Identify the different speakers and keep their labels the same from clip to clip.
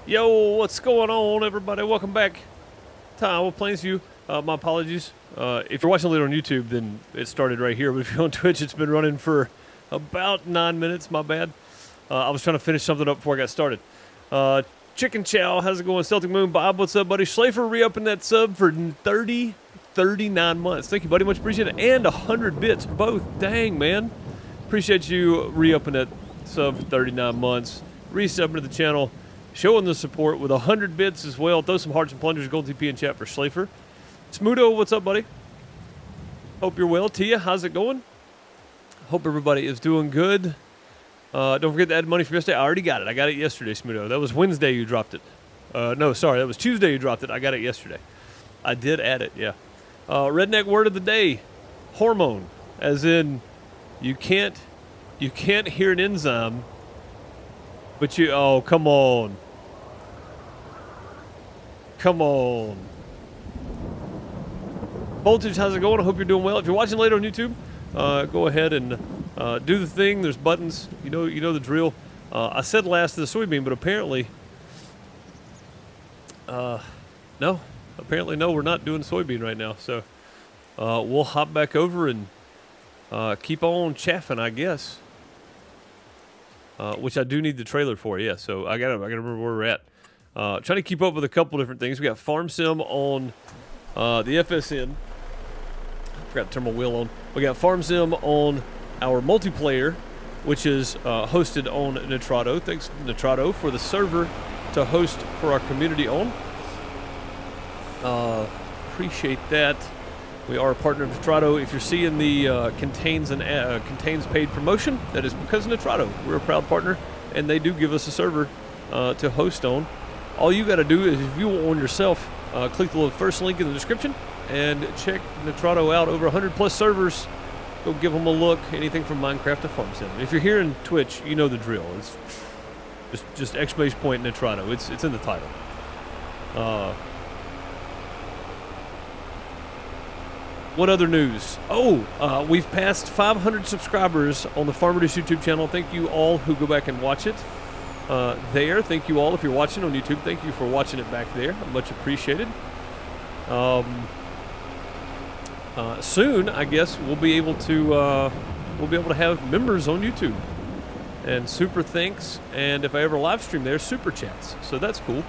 Speaker 1: Yo, what's going on, everybody? Welcome back to Iowa Plainsview. My apologies. If you're watching later on YouTube, then it started right here. But if you're on Twitch, it's been running for about 9 minutes. My bad. I was trying to finish something up before I got started. Chicken Chow, how's it going? Celtic Moon, Bob, what's up, buddy? Schlafer re-upping that sub for 39 months. Thank you, buddy. Much appreciated. And 100 bits, both. Dang, man. Appreciate you re-upping that sub for 39 months. Resubbing to the channel. Showing the support with 100 bits as well. Throw some hearts and plungers, gold TP in chat for Schlafer. Smudo, what's up, buddy? Hope you're well. Tia, how's it going? Hope everybody is doing good. Don't forget to add money from yesterday. I already got it. I got it yesterday, Smudo. That was Wednesday you dropped it. No, sorry. That was Tuesday you dropped it. I got it yesterday. I did add it, yeah. Redneck word of the day. Hormone. As in, you can't hear an enzyme, but you... Oh, come on. Come on. Voltage, how's it going? I hope you're doing well. If you're watching later on YouTube, go ahead and do the thing. There's buttons. You know the drill. I said last to the soybean, but apparently, no. Apparently, no. We're not doing soybean right now. So we'll hop back over and keep on chaffing, I guess. Which I do need the trailer for. Yeah. So I gotta remember where we're at. Trying to keep up with a couple different things. We got Farm Sim on the FSN. Forgot to turn my wheel on. We got Farm Sim on our multiplayer, which is hosted on Nitrado. Thanks, Nitrado, for the server to host for our community on. Appreciate that. We are a partner of Nitrado. If you're seeing the contains paid promotion, that is because of Nitrado. We're a proud partner, and they do give us a server to host on. All you got to do is, if you want yourself, click the first link in the description and check Nitrado out. Over 100 plus servers. Go give them a look. Anything from Minecraft to Farm Sim. If you're here in Twitch, you know the drill. It's just exclamation point Nitrado. It's in the title. What other news? Oh, we've passed 500 subscribers on the Farmer Dish YouTube channel. Thank you all who go back and watch it. Thank you all if you're watching on YouTube. Thank you for watching it back there. Much appreciated. Soon, I guess we'll be able to have members on YouTube, and super thanks. And if I ever live stream there, super chats. So that's cool.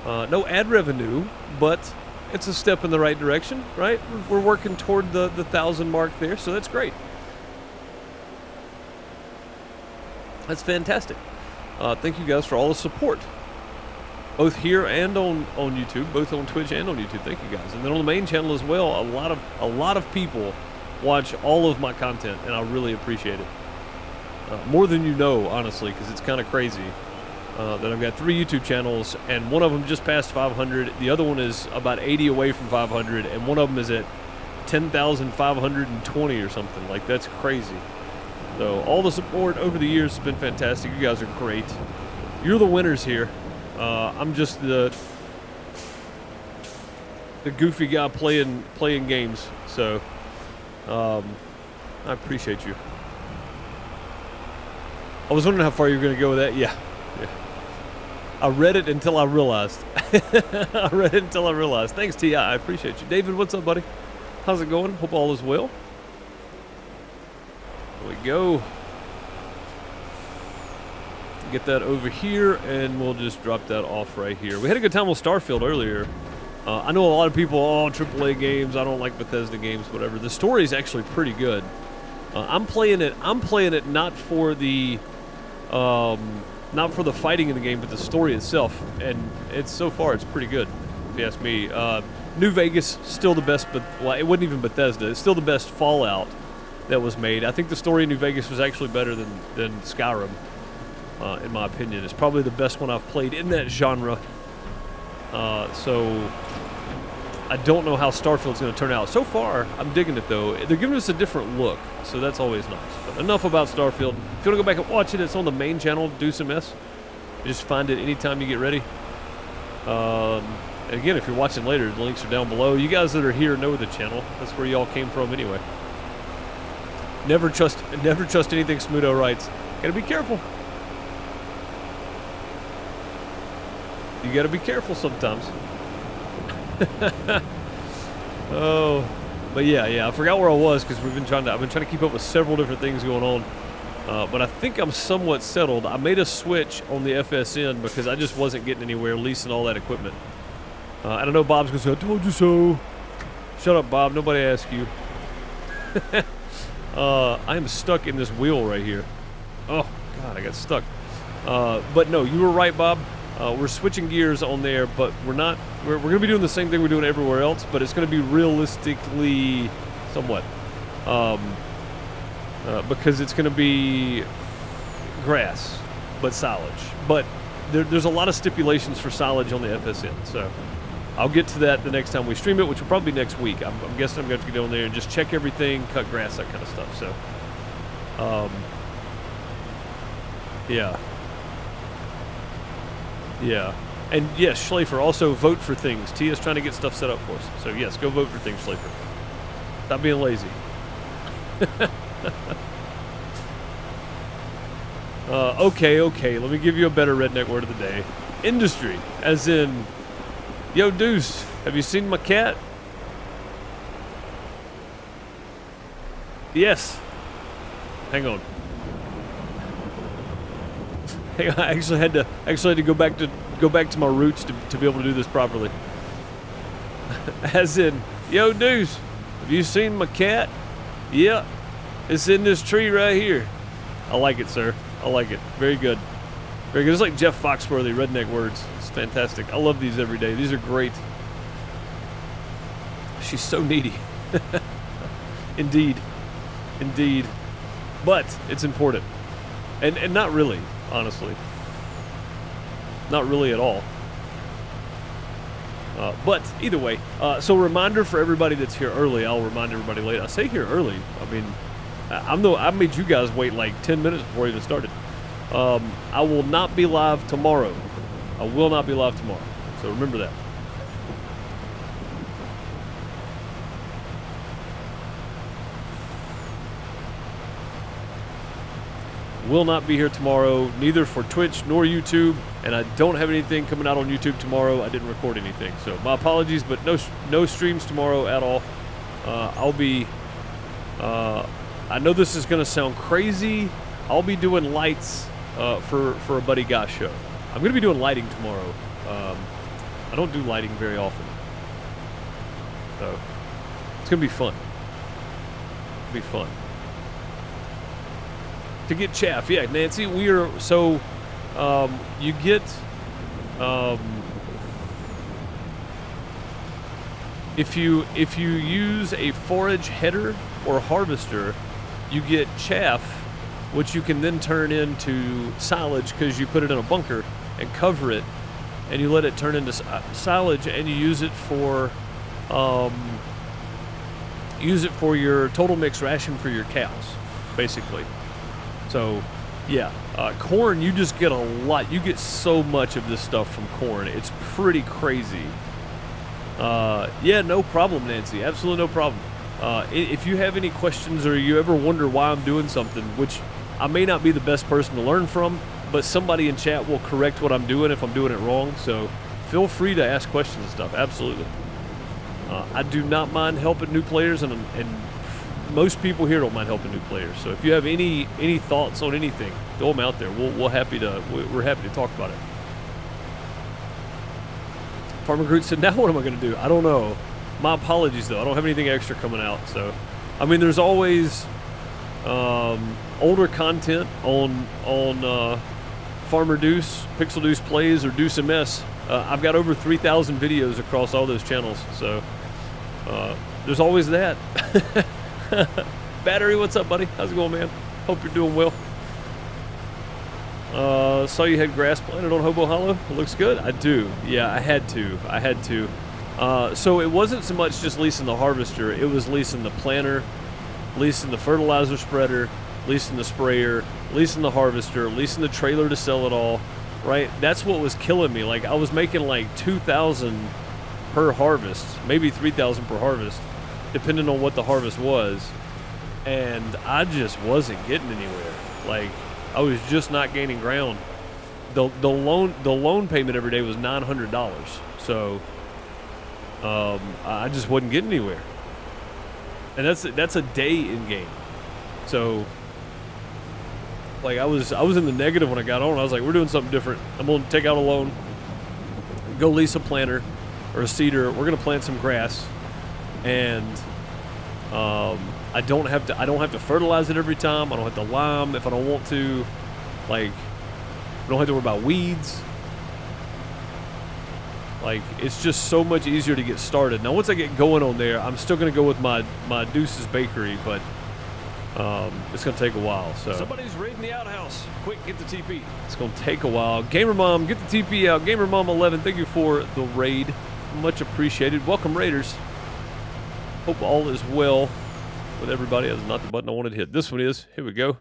Speaker 1: No ad revenue, but it's a step in the right direction, right? We're working toward the 1,000 mark there, so that's great. That's fantastic. Thank you guys for all the support, both here and on YouTube, both on Twitch and on YouTube. Thank you guys. And then on the main channel as well, a lot of people watch all of my content, and I really appreciate it. More than you know, honestly, because it's kind of crazy that I've got 3 YouTube channels, and one of them just passed 500. The other one is about 80 away from 500, and one of them is at 10,520 or something. Like, that's crazy. So all the support over the years has been fantastic. You guys are great. You're the winners here. I'm just the goofy guy playing games. So I appreciate you. I was wondering how far you were going to go with that. Yeah. I read it until I realized. Thanks, T.I. I appreciate you. David, what's up, buddy? How's it going? Hope all is well. There we go. Get that over here, and we'll just drop that off right here. We had a good time with Starfield earlier. I know a lot of people, AAA games, I don't like Bethesda games, whatever. The story is actually pretty good. I'm playing it not for the fighting in the game, but the story itself, and so far it's pretty good, if you ask me. New Vegas, still the best, but well, it wasn't even Bethesda. It's still the best Fallout that was made. I think the story in New Vegas was actually better than Skyrim, in my opinion. It's probably the best one I've played in that genre. So I don't know how Starfield's going to turn out. So far, I'm digging it, though. They're giving us a different look, so that's always nice. But enough about Starfield. If you want to go back and watch it, it's on the main channel, DeucePlays. Just find it anytime you get ready. And again, if you're watching later, the links are down below. You guys that are here know the channel. That's where y'all came from anyway. Never trust anything Smudo writes. Gotta be careful. You got to be careful sometimes. Oh, but yeah, I forgot where I was because I've been trying to keep up with several different things going on. But I think I'm somewhat settled. I made a switch on the FSN because I just wasn't getting anywhere leasing all that equipment. I don't know, Bob's going to say, I told you so. Shut up, Bob. Nobody asked you. I am stuck in this wheel right here. Oh, God, I got stuck. But no, you were right, Bob. We're switching gears on there, but we're not. We're going to be doing the same thing we're doing everywhere else, but it's going to be realistically somewhat. Because it's going to be grass, but silage. But there's a lot of stipulations for silage on the FSN, so I'll get to that the next time we stream it, which will probably be next week. I'm guessing I'm going to have to get on there and just check everything, cut grass, that kind of stuff. So, yeah. Yeah. And yes, Schlafer, also vote for things. Tia's trying to get stuff set up for us. So yes, go vote for things, Schlafer. Stop being lazy. Okay. Let me give you a better redneck word of the day. Industry, as in, yo, Deuce, have you seen my cat? Yes. Hang on. Hang on. I actually had to go back to my roots to be able to do this properly. As in, yo, Deuce, have you seen my cat? Yeah. It's in this tree right here. I like it, sir. I like it. Very good. Very good. It's like Jeff Foxworthy redneck words. It's fantastic. I love these every day. These are great. She's so needy. Indeed. Indeed. But it's important. And not really, honestly. Not really at all. But either way, so reminder for everybody that's here early. I'll remind everybody late. I say here early. I mean, I made you guys wait like 10 minutes before we even started. I will not be live tomorrow. I will not be live tomorrow. So remember that. Will not be here tomorrow, neither for Twitch nor YouTube, and I don't have anything coming out on YouTube tomorrow. I didn't record anything, so my apologies, but no streams tomorrow at all. I'll be. I know this is going to sound crazy. I'll be doing lights for a Buddy Gosh show. I'm going to be doing lighting tomorrow. I don't do lighting very often, so it's going to be fun. It'll be fun. To get chaff, yeah, Nancy, we are, so, you get, if you use a forage header or harvester, you get chaff, which you can then turn into silage because you put it in a bunker and cover it, and you let it turn into silage, and you use it for your total mix ration for your cows, basically. So, yeah, corn, you just get a lot. You get so much of this stuff from corn. It's pretty crazy. Yeah, no problem, Nancy. Absolutely no problem. If you have any questions or you ever wonder why I'm doing something, which I may not be the best person to learn from, but somebody in chat will correct what I'm doing if I'm doing it wrong. So feel free to ask questions and stuff. Absolutely. I do not mind helping new players, and most people here don't mind helping new players. So if you have any thoughts on anything, throw them out there. We're happy to talk about it. Farmer Groot said, now what am I going to do? I don't know. My apologies, though. I don't have anything extra coming out. So, I mean, there's always older content on Farmer Deuce, PixelDeucePlays, or Deuce MS. I've got over 3,000 videos across all those channels. So there's always that. Battery, what's up, buddy? How's it going, man? Hope you're doing well. Saw you had grass planted on Hobo Hollow. It looks good. I do. Yeah, I had to. So it wasn't so much just leasing the harvester. It was leasing the planter, leasing the fertilizer spreader, leasing the sprayer, leasing the harvester, leasing the trailer to sell it all. Right? That's what was killing me. Like, I was making like 2,000 per harvest, maybe 3,000 per harvest, depending on what the harvest was, and I just wasn't getting anywhere. Like, I was just not gaining ground. the loan payment every day was $900. So I just wasn't getting anywhere, and that's a day in game. So like I was in the negative when I got on. I was like, we're doing something different. I'm gonna take out a loan, go lease a planter or a seeder. We're gonna plant some grass, and I don't have to fertilize it every time. I don't have to lime if I don't want to. Like, I don't have to worry about weeds. Like, it's just so much easier to get started. Now, once I get going on there, I'm still going to go with my Deuce's Bakery, but it's going to take a while. So somebody's raiding the outhouse. Quick, get the TP. It's going to take a while. Gamer Mom, get the TP out. Gamer Mom 11, thank you for the raid. Much appreciated. Welcome, Raiders. Hope all is well with everybody. That's not the button I wanted to hit. This one is. Here we go.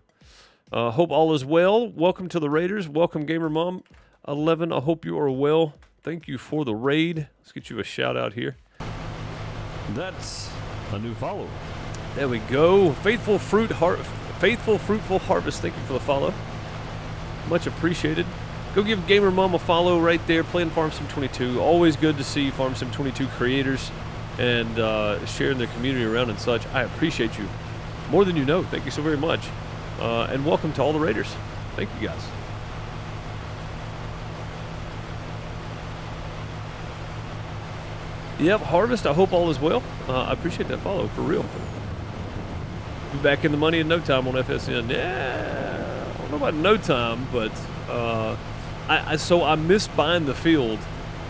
Speaker 1: Hope all is well. Welcome to the Raiders. Welcome, Gamer Mom 11. I hope you are well. Thank you for the raid. Let's get you a shout out here.
Speaker 2: That's a new follow.
Speaker 1: There we go. Faithful Fruitful Harvest. Thank you for the follow. Much appreciated. Go give Gamer Mom a follow right there. Playing Farm Sim 22. Always good to see Farm Sim 22 creators and sharing their community around and such. I appreciate you more than you know. Thank you so very much. And welcome to all the Raiders. Thank you guys. Yep, Harvest, I hope all is well. I appreciate that follow, for real. Be back in the money in no time on FSN. Yeah, I don't know about no time, but so I missed buying the field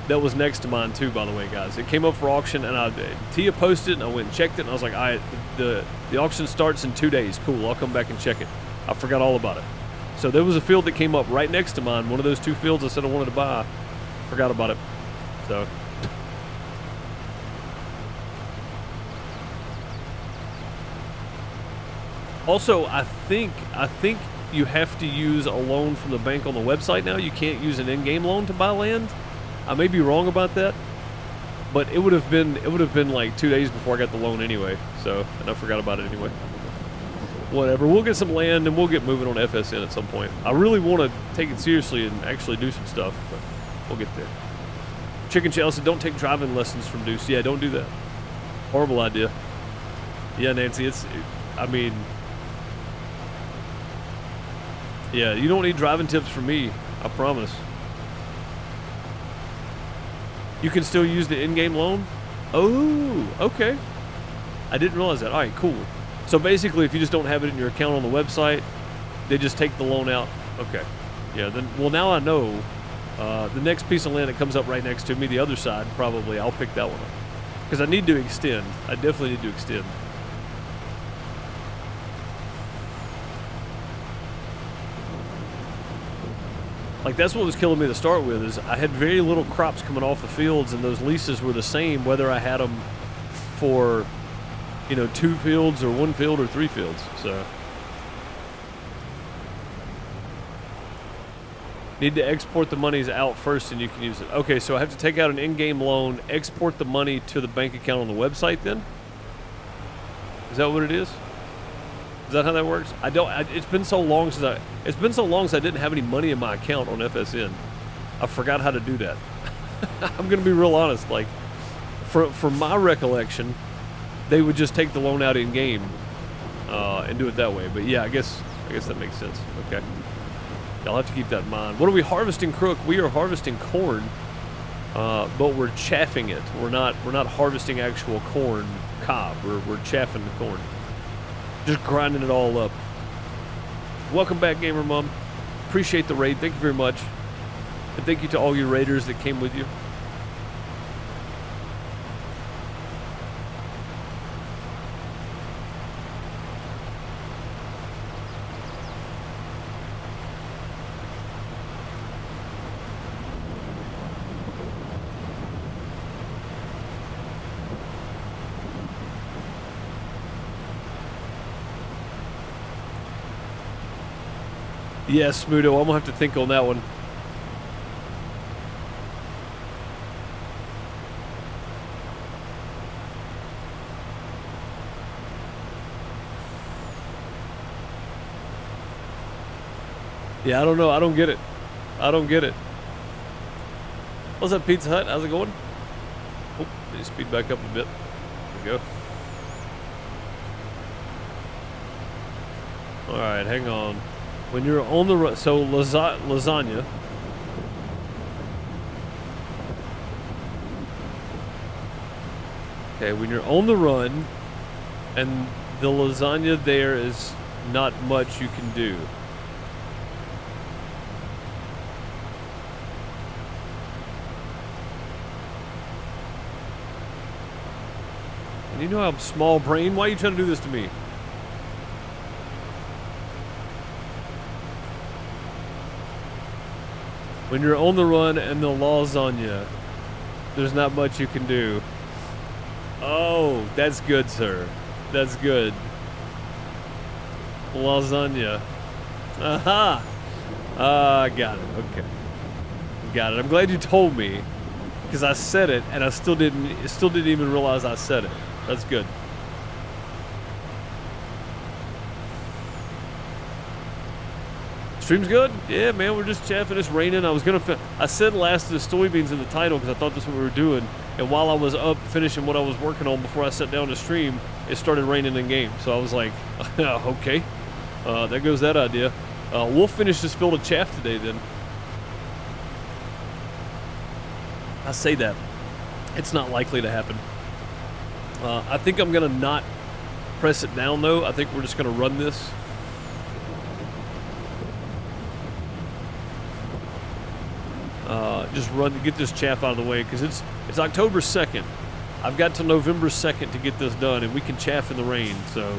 Speaker 1: that was next to mine too, by the way, guys. It came up for auction, and Tia posted it, and I went and checked it, and I was like, all right, the auction starts in 2 days. Cool, I'll come back and check it. I forgot all about it. So there was a field that came up right next to mine, one of those two fields I said I wanted to buy. Forgot about it. So... Also, I think you have to use a loan from the bank on the website now. You can't use an in-game loan to buy land. I may be wrong about that, but it would have been like 2 days before I got the loan anyway. So, and I forgot about it anyway. Whatever. We'll get some land and we'll get moving on FSN at some point. I really want to take it seriously and actually do some stuff, but we'll get there. Chicken Shell said, "Don't take driving lessons from Deuce." Yeah, don't do that. Horrible idea. Yeah, Nancy. I mean. Yeah, you don't need driving tips from me, I promise. You can still use the in-game loan? Oh, okay. I didn't realize that. All right, cool. So basically, if you just don't have it in your account on the website, they just take the loan out. Okay. Yeah, then, well, now I know. The next piece of land that comes up right next to me, the other side, probably, I'll pick that one up. Because I need to extend. I definitely need to extend. Like, that's what was killing me to start with, is I had very little crops coming off the fields, and those leases were the same whether I had them for, 2 fields or 1 field or 3 fields. So need to export the monies out first and you can use it. Okay, so I have to take out an in-game loan, export the money to the bank account on the website then? Is that what it is? Is that how that works? It's been so long since I didn't have any money in my account on FSN. I forgot how to do that. I'm gonna be real honest. Like, from my recollection, they would just take the loan out in game and do it that way. But yeah, I guess that makes sense. Okay, I'll have to keep that in mind. What are we harvesting, Crook? We are harvesting corn, but we're chaffing it. We're not harvesting actual corn cob. We're chaffing the corn. Just grinding it all up. Welcome back, Gamer Mom. Appreciate the raid. Thank you very much. And thank you to all your raiders that came with you. Yes, Smudo, I'm going to have to think on that one. Yeah, I don't know. I don't get it. I don't get it. What's up, Pizza Hut? How's it going? Oh, let me speed back up a bit. There we go. All right, hang on. When you're on the run, so lasagna. Okay, when you're on the run, and the lasagna there is not much you can do. And you know I'm small brain. Why are you trying to do this to me? When you're on the run and the lasagna, there's not much you can do. Oh, that's good, sir. That's good. Lasagna. Aha! Got it. Okay. Got it. I'm glad you told me, because I said it and I still didn't even realize I said it. That's good. Stream's good? Yeah, man, we're just chaffing. It's raining. I said last of the soybeans in the title because I thought that's what we were doing. And while I was up finishing what I was working on before I sat down to stream, it started raining in game. So I was like, okay, there goes that idea. We'll finish this field of chaff today then. I say that. It's not likely to happen. I think I'm going to not press it down though. I think we're just going to run this. Just run to get this chaff out of the way because it's October 2nd. I've got till November 2nd to get this done, and we can chaff in the rain. So,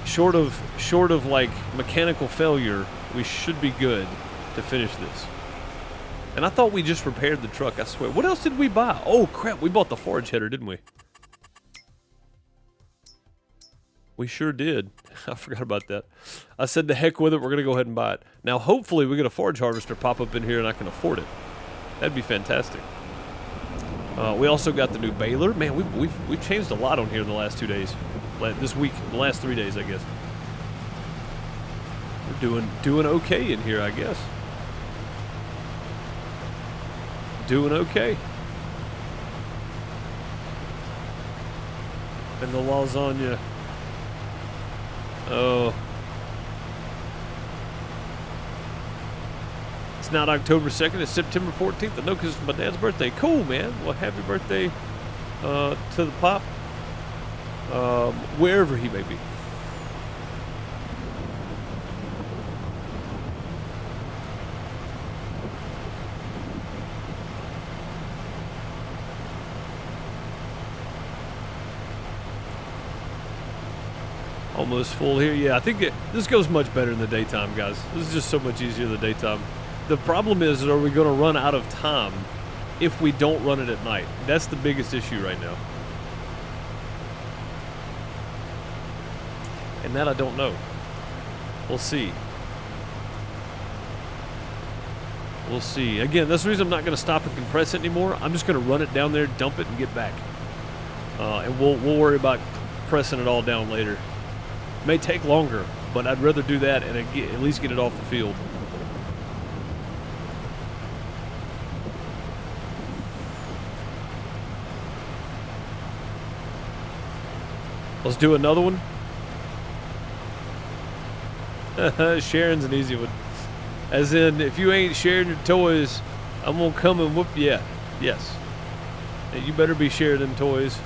Speaker 1: short of like mechanical failure, we should be good to finish this. And I thought we just repaired the truck. I swear. What else did we buy? Oh crap! We bought the forage header, didn't we? We sure did. I forgot about that. I said, the heck with it. We're gonna go ahead and buy it. Now, hopefully, we get a forage harvester pop up in here, and I can afford it. That'd be fantastic. We also got the new baler. Man, we've changed a lot on here in the last 2 days. This week, the last 3 days, I guess. We're doing okay in here, I guess. Doing okay. And the lasagna. Oh. It's not October 2nd, it's September 14th. I know because it's my dad's birthday. Cool, man. Well, happy birthday to the pop. Wherever he may be. Almost full here. Yeah, I think this goes much better in the daytime, guys. This is just so much easier in the daytime. The problem is, are we going to run out of time if we don't run it at night? That's the biggest issue right now. And that I don't know. We'll see. We'll see. Again, that's the reason I'm not going to stop and compress it anymore. I'm just going to run it down there, dump it, and get back. And we'll worry about pressing it all down later. It may take longer, but I'd rather do that and at least get it off the field. Let's do another one. Sharing's an easy one. As in, if you ain't sharing your toys, I'm gonna come and whoop you. Yes. And you better be sharing them toys.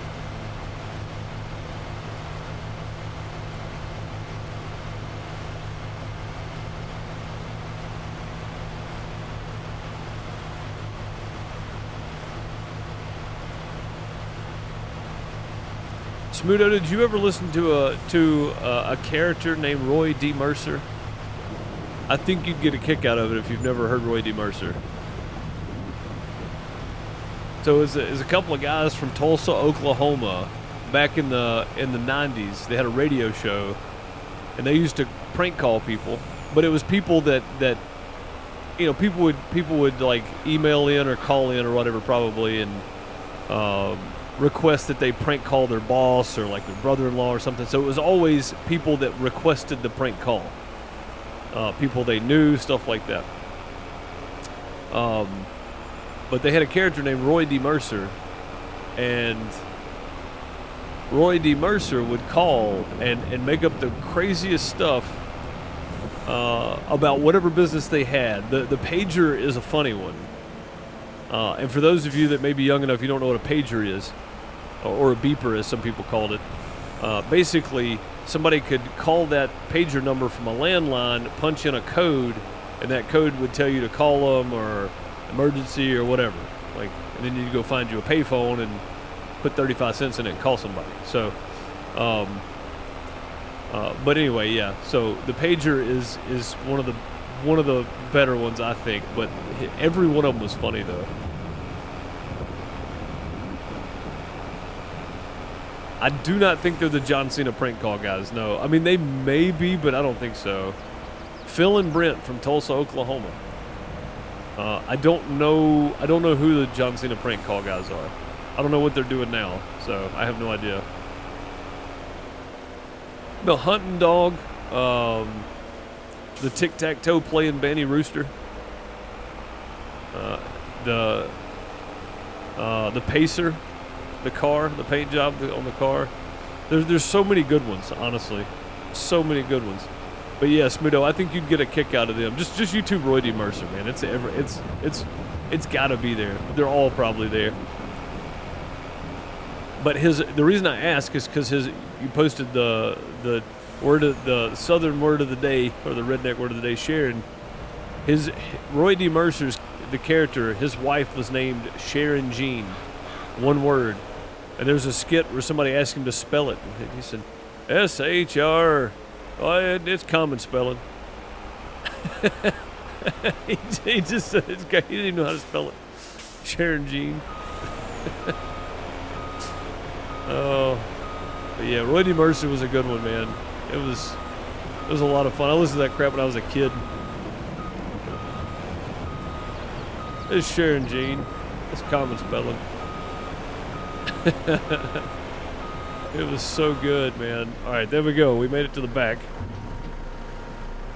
Speaker 1: Smudo, did you ever listen to a character named Roy D. Mercer? I think you'd get a kick out of it if you've never heard Roy D. Mercer. So it's a couple of guys from Tulsa, Oklahoma, back in the 90s. They had a radio show, and they used to prank call people. But it was people that you know, people would like email in or call in or whatever probably, and request that they prank call their boss or like their brother-in-law or something. So it was always people that requested the prank call. People they knew, stuff like that. But they had a character named Roy D. Mercer, and Roy D. Mercer would call and make up the craziest stuff about whatever business they had. The pager is a funny one. And for those of you that may be young enough, you don't know what a pager is, or a beeper as some people called it. Basically, somebody could call that pager number from a landline, punch in a code, and that code would tell you to call them or emergency or whatever. And then you'd go find you a payphone and put 35 cents in it and call somebody. So, but anyway, yeah. So the pager is one of the better ones, I think. But every one of them was funny though. I do not think they're the John Cena prank call guys. No, I mean they may be, but I don't think so. Phil and Brent from Tulsa, Oklahoma. I don't know who the John Cena prank call guys are. I don't know what they're doing now, so I have no idea. The hunting dog, the tic-tac-toe playing Banny Rooster, the pacer, the car, the paint job on the car. There's so many good ones, honestly, so many good ones. But yeah, Smudo, I think you'd get a kick out of them. Just YouTube Roy D. Mercer, man. It's got to be there. They're all probably there. But the reason I ask is because you posted the southern word of the day, or the redneck word of the day, Sharon. Roy D. Mercer's the character. His wife was named Sharon Jean, one word. And there's a skit where somebody asked him to spell it. He said, S-H-R. Oh, it's common spelling. he just said he didn't even know how to spell it. Sharon Jean. Oh, but yeah, Roy D. Mercer was a good one, man. It was a lot of fun. I listened to that crap when I was a kid. It's Sharon Jean. It's common spelling. It was so good, man. All right, there we go. We made it to the back.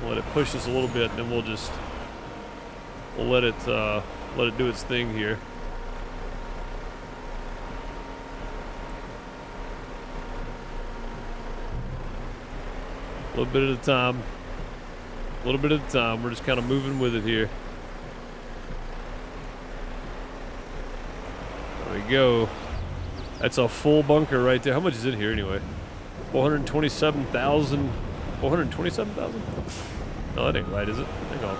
Speaker 1: We'll let it push us a little bit, and then we'll let it do its thing here. A little bit at a time. A little bit at a time. We're just kind of moving with it here. There we go. That's a full bunker right there. How much is in here anyway? 427,000. 427,000? No, that ain't right, is it? Hang on.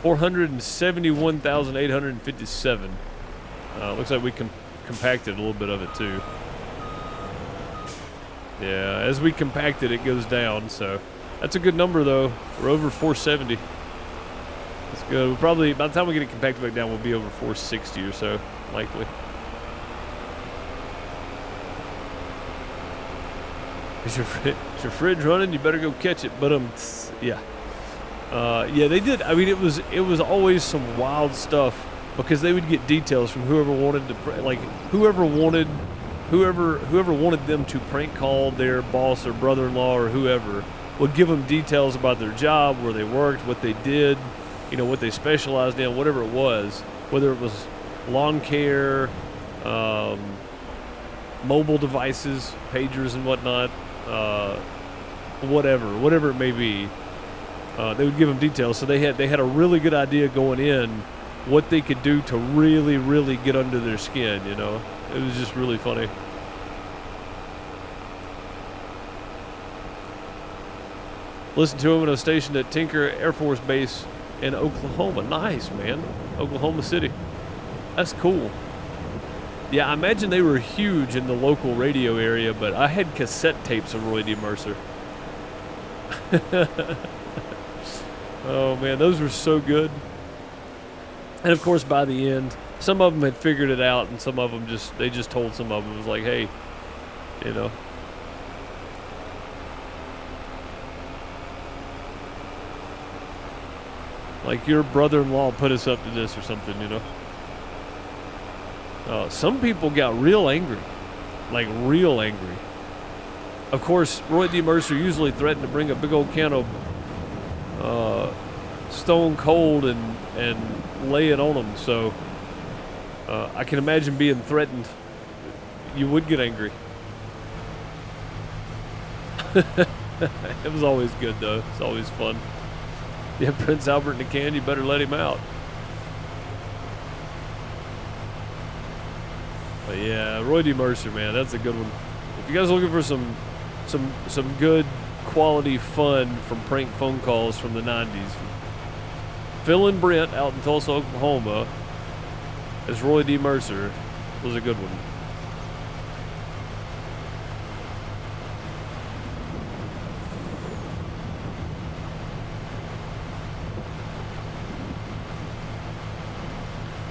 Speaker 1: 471,857. Looks like we compacted a little bit of it too. Yeah, as we compact it, it goes down. So that's a good number, though. We're over 470. That's good. We'll probably, by the time we get it compacted back down, we'll be over 460 or so, likely. Is your fridge running? You better go catch it. But yeah, yeah, they did. I mean, it was always some wild stuff because they would get details from whoever wanted to, whoever wanted them to prank call their boss or brother-in-law or whoever would give them details about their job, where they worked, what they did, what they specialized in, whatever it was, whether it was lawn care, mobile devices, pagers and whatnot. Whatever it may be, they would give them details. So they had a really good idea going in what they could do to really, really get under their skin. It was just really funny. Listen to him when I was stationed at Tinker Air Force Base in Oklahoma. Nice, man. Oklahoma City. That's cool. Yeah, I imagine they were huge in the local radio area, but I had cassette tapes of Roy D. Mercer. Oh, man, those were so good. And, of course, by the end, some of them had figured it out, and some of them they just told some of them. It was like, hey, like your brother-in-law put us up to this or something, Some people got real angry, like real angry. Of course, Roy D. Mercer usually threatened to bring a big old can of stone cold and lay it on them. So I can imagine being threatened. You would get angry. It was always good though. It's always fun. You have Prince Albert in the can, you better let him out. But yeah, Roy D. Mercer, man, that's a good one. If you guys are looking for some good quality fun from prank phone calls from the 90s, Phil and Brent out in Tulsa, Oklahoma as Roy D. Mercer was a good one.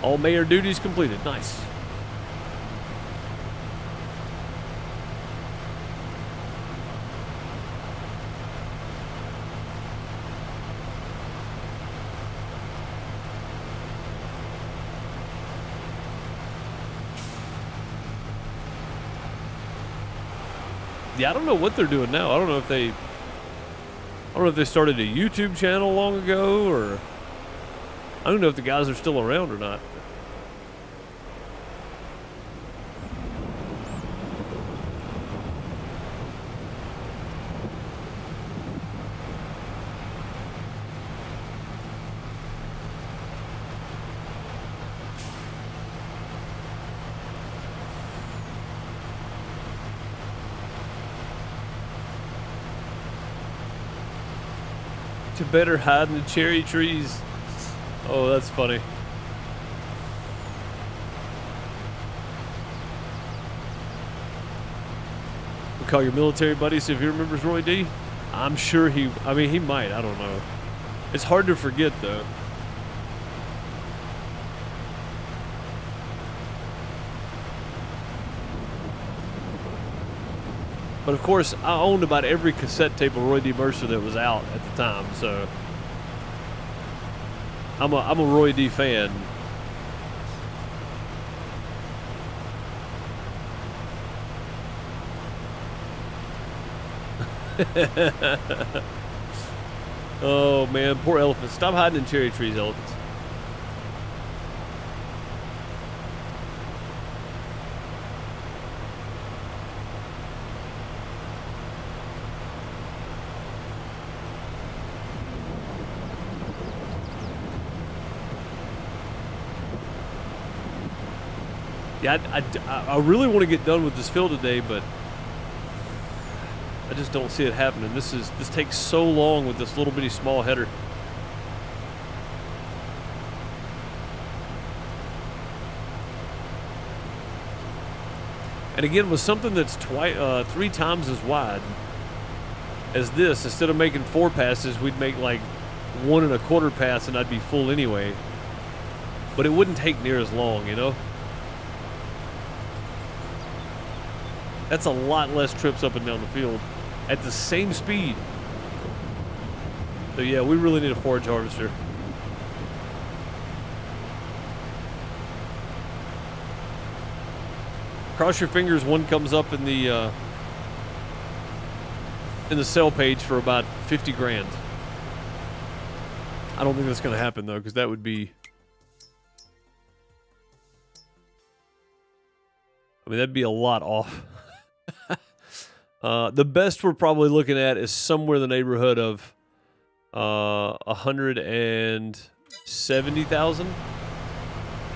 Speaker 1: All mayor duties completed. Nice. Yeah, I don't know what they're doing now. I don't know if they started a YouTube channel long ago, or I don't know if the guys are still around or not. To better hide in the cherry trees. Oh, that's funny. We'll call your military buddy, see if he remembers Roy D. I'm sure he might, I don't know. It's hard to forget though. But of course, I owned about every cassette tape of Roy D. Mercer that was out at the time, so I'm a Roy D. fan. Oh man, poor elephants. Stop hiding in cherry trees, elephants. Yeah, I really want to get done with this field today, but I just don't see it happening. This takes so long with this little bitty small header. And again, with something that's 3 times as wide as this, instead of making 4 passes, we'd make like 1 1/4 pass, and I'd be full anyway. But it wouldn't take near as long, you know. That's a lot less trips up and down the field at the same speed. So yeah, we really need a forage harvester. Cross your fingers one comes up in the sell page for about 50 grand. I don't think that's going to happen though, because that would be, I mean, that'd be a lot off. The best we're probably looking at is somewhere in the neighborhood of 170,000.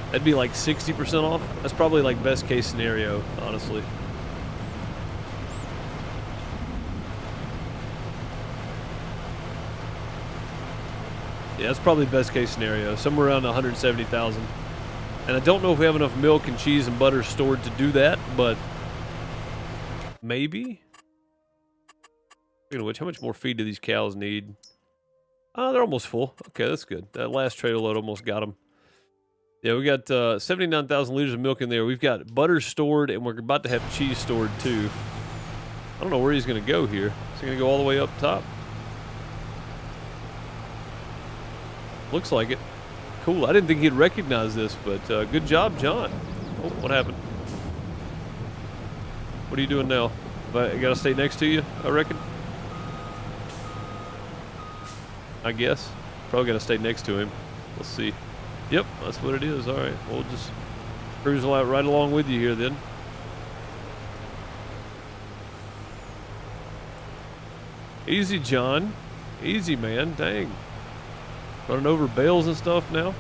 Speaker 1: That'd be like 60% off. That's probably like best case scenario, honestly. Yeah, that's probably best case scenario, somewhere around 170,000. And I don't know if we have enough milk and cheese and butter stored to do that, but maybe. Speaking of which, how much more feed do these cows need? They're almost full. Okay, that's good. That last trailer load almost got them. Yeah, we got 79,000 liters of milk in there. We've got butter stored, and we're about to have cheese stored too. I don't know where he's going to go here. Is he going to go all the way up top? Looks like it. Cool. I didn't think he'd recognize this, but good job, John. Oh, what happened? What are you doing now? I got to stay next to you, I reckon. I guess. Probably gotta stay next to him. Let's see. Yep, that's what it is. All right, we'll just cruise right along with you here then. Easy, John. Easy, man. Dang. Running over bales and stuff now.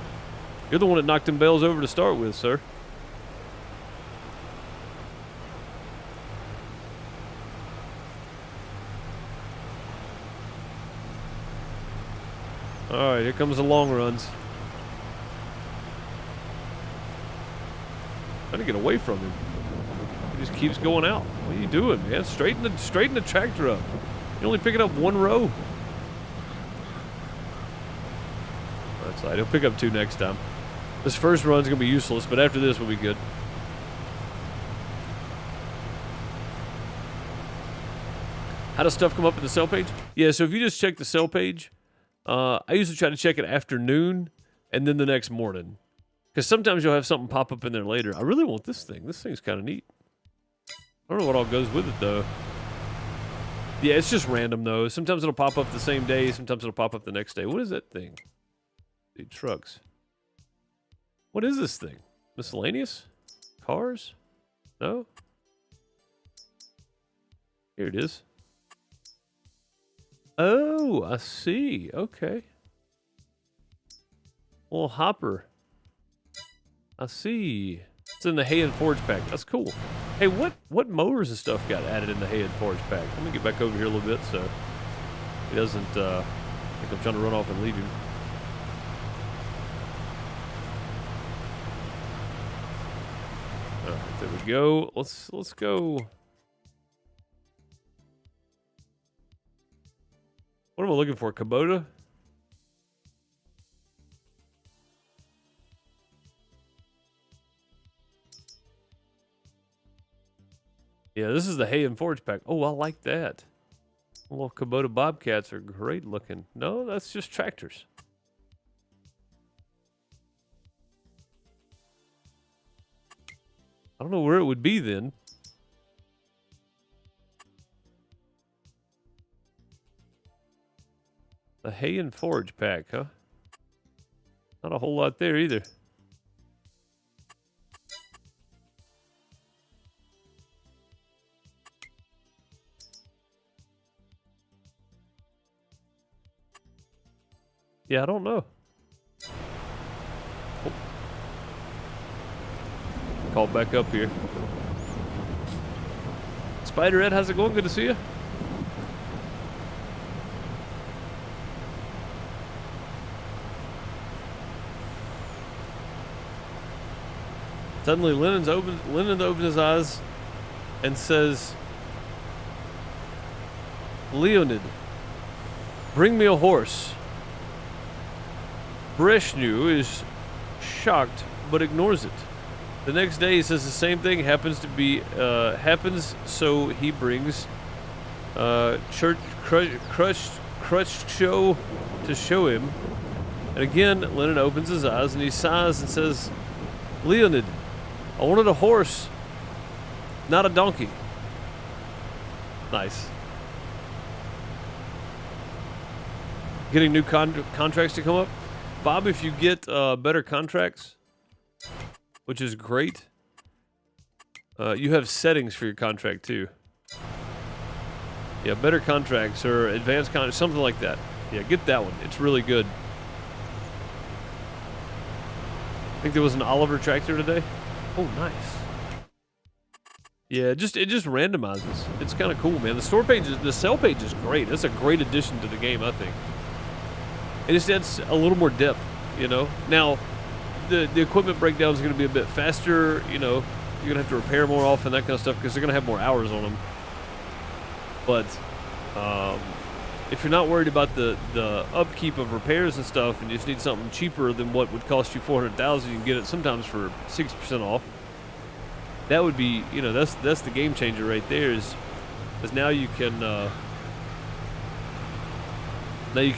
Speaker 1: You're the one that knocked them bales over to start with, sir. All right, here comes the long runs. Trying to get away from him. He just keeps going out. What are you doing, man? Straighten the tractor up. You're only picking up one row. That's right. He'll pick up 2 next time. This first run's gonna be useless, but after this we'll be good. How does stuff come up in the sell page? Yeah, so if you just check the sell page, I usually try to check it afternoon and then the next morning. Because sometimes you'll have something pop up in there later. I really want this thing. This thing's kind of neat. I don't know what all goes with it, though. Yeah, it's just random, though. Sometimes it'll pop up the same day. Sometimes it'll pop up the next day. What is that thing? Dude, trucks. What is this thing? Miscellaneous? Cars? No? Here it is. Oh, I see. Okay. Little hopper. I see. It's in the hay and forage pack. That's cool. Hey, what mowers and stuff got added in the hay and forage pack? Let me get back over here a little bit so he doesn't think I'm trying to run off and leave him. All right, there we go. Let's go. What am I looking for? Kubota? Yeah, this is the hay and forage pack. Oh, I like that. Little Kubota Bobcats are great looking. No, that's just tractors. I don't know where it would be then. The hay and forage pack, huh? Not a whole lot there either. Yeah, I don't know. Oh. Call back up here. Spider Ed, how's it going? Good to see you. Suddenly, Lennon opens his eyes and says, "Leonid, bring me a horse." Breshnu is shocked but ignores it. The next day, he says the same thing happens, so he brings crushed show to show him. And again, Lennon opens his eyes and he sighs and says, "Leonid, I wanted a horse, not a donkey." Nice. Getting new contracts to come up. Bob, if you get better contracts, which is great, you have settings for your contract too. Yeah, better contracts or advanced contracts, something like that. Yeah, get that one. It's really good. I think there was an Oliver tractor today. Oh, nice. Yeah, it just randomizes. It's kind of cool, man. The store page, the sell page is great. That's a great addition to the game, I think. It just adds a little more depth, you know. Now, the equipment breakdown is going to be a bit faster, you know. You're going to have to repair more often, that kind of stuff, because they're going to have more hours on them. But if you're not worried about the upkeep of repairs and stuff, and you just need something cheaper than what would cost you $400,000, you can get it sometimes for 60% off. That would be, you know, that's the game changer right there. Is now you can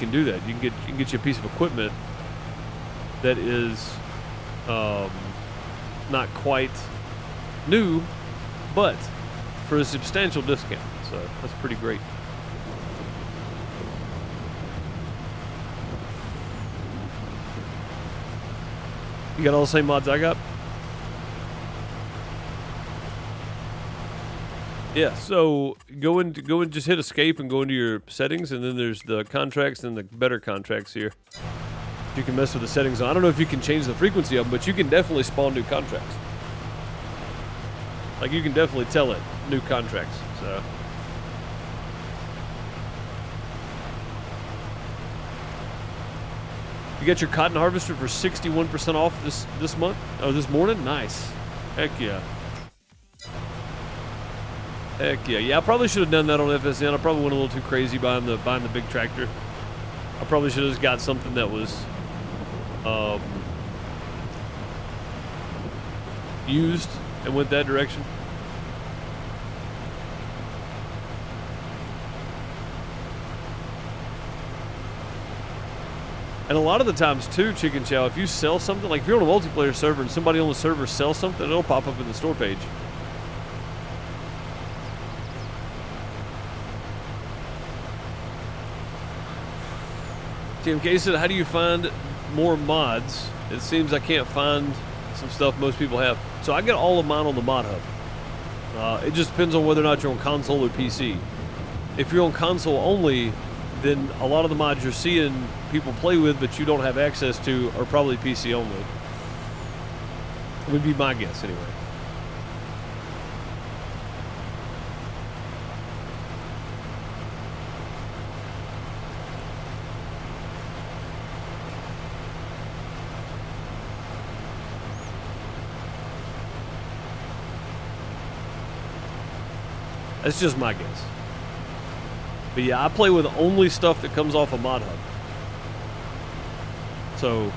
Speaker 1: do that. You can get you a piece of equipment that is not quite new, but for a substantial discount. So that's pretty great. You got all the same mods I got? Yeah, so go and just hit escape and go into your settings, and then there's the contracts and the better contracts here. You can mess with the settings. I don't know if you can change the frequency of them, but you can definitely spawn new contracts. Like, you can definitely tell it new contracts, so. You got your cotton harvester for 61% off this month? Oh, this morning? Nice. Heck yeah. Heck yeah. Yeah, I probably should have done that on FSN. I probably went a little too crazy buying the big tractor. I probably should have just got something that was used and went that direction. And a lot of the times too, Chicken Chow, if you sell something, like if you're on a multiplayer server and somebody on the server sells something, it'll pop up in the store page. TMK said, how do you find more mods? It seems I can't find some stuff most people have. So I get all of mine on the mod hub. It just depends on whether or not you're on console or PC. If you're on console only, then a lot of the mods you're seeing people play with but you don't have access to are probably PC only. Would be my guess anyway. That's just my guess. But yeah, I play with only stuff that comes off a mod hub. So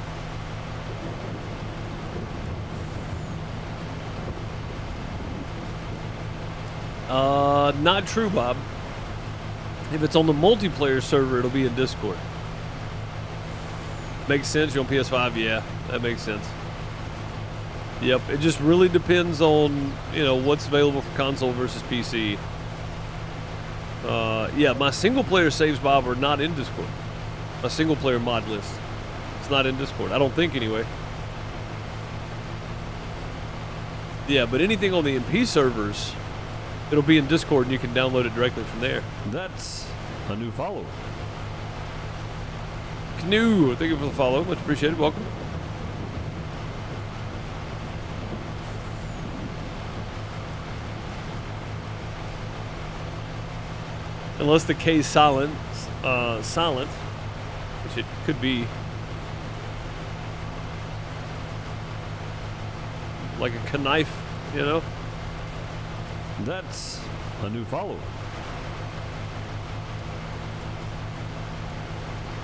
Speaker 1: not true, Bob. If it's on the multiplayer server, it'll be in Discord. Makes sense. You're on PS5, yeah, that makes sense. Yep, it just really depends on, you know, what's available for console versus PC. Yeah, my single player saves, Bob, are not in Discord. My single player mod list. It's not in Discord. I don't think anyway. Yeah, but anything on the MP servers, it'll be in Discord and you can download it directly from there.
Speaker 2: That's a new follower.
Speaker 1: Canoe, thank you for the follow. Much appreciated. Welcome. Unless the K is silent, which it could be. Like a knife, you know?
Speaker 2: That's a new follower.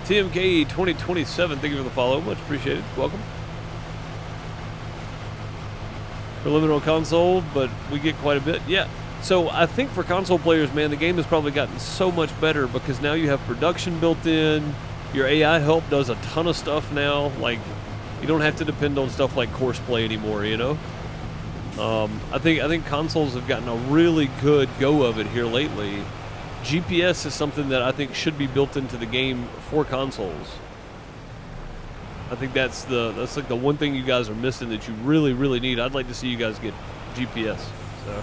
Speaker 1: TMK 2027, thank you for the follow. Much appreciated. Welcome. We're limited on console, but we get quite a bit. Yeah. So I think for console players, man, the game has probably gotten so much better because now you have production built in. Your AI help does a ton of stuff now. Like, you don't have to depend on stuff like course play anymore, you know? I think consoles have gotten a really good go of it here lately. GPS is something that I think should be built into the game for consoles. I think that's like the one thing you guys are missing that you really, really need. I'd like to see you guys get GPS. So.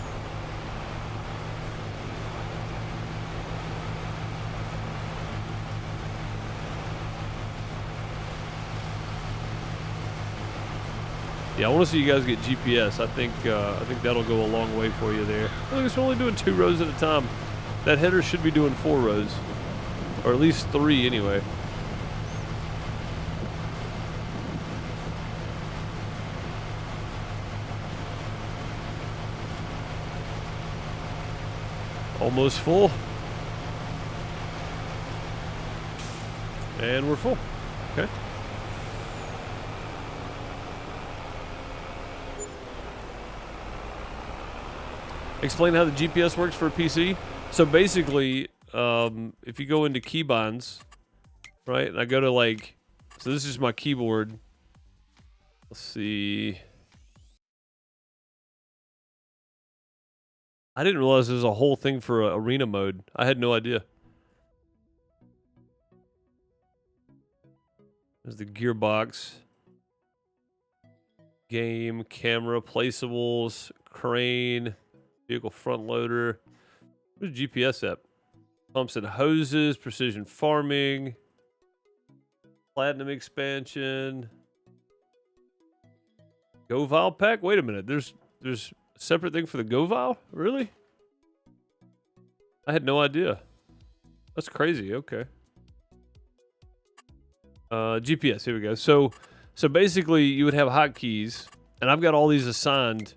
Speaker 1: Yeah, I want to see you guys get GPS. I think that'll go a long way for you there. I think it's only doing 2 rows at a time. That header should be doing 4 rows, or at least 3 anyway. Almost full. And we're full. Okay. Explain how the GPS works for a PC. So basically, if you go into keybinds, right, and I go to like, so this is my keyboard. Let's see. I didn't realize there's a whole thing for arena mode. I had no idea. There's the gearbox. Game, camera, placeables, crane, vehicle front loader. Where's GPS at? Pumps and hoses, precision farming, platinum expansion, Go Vial pack. Wait a minute, there's a separate thing for the Go Vial? Really? I had no idea. That's crazy. Okay. GPS. Here we go. So basically, you would have hotkeys, and I've got all these assigned.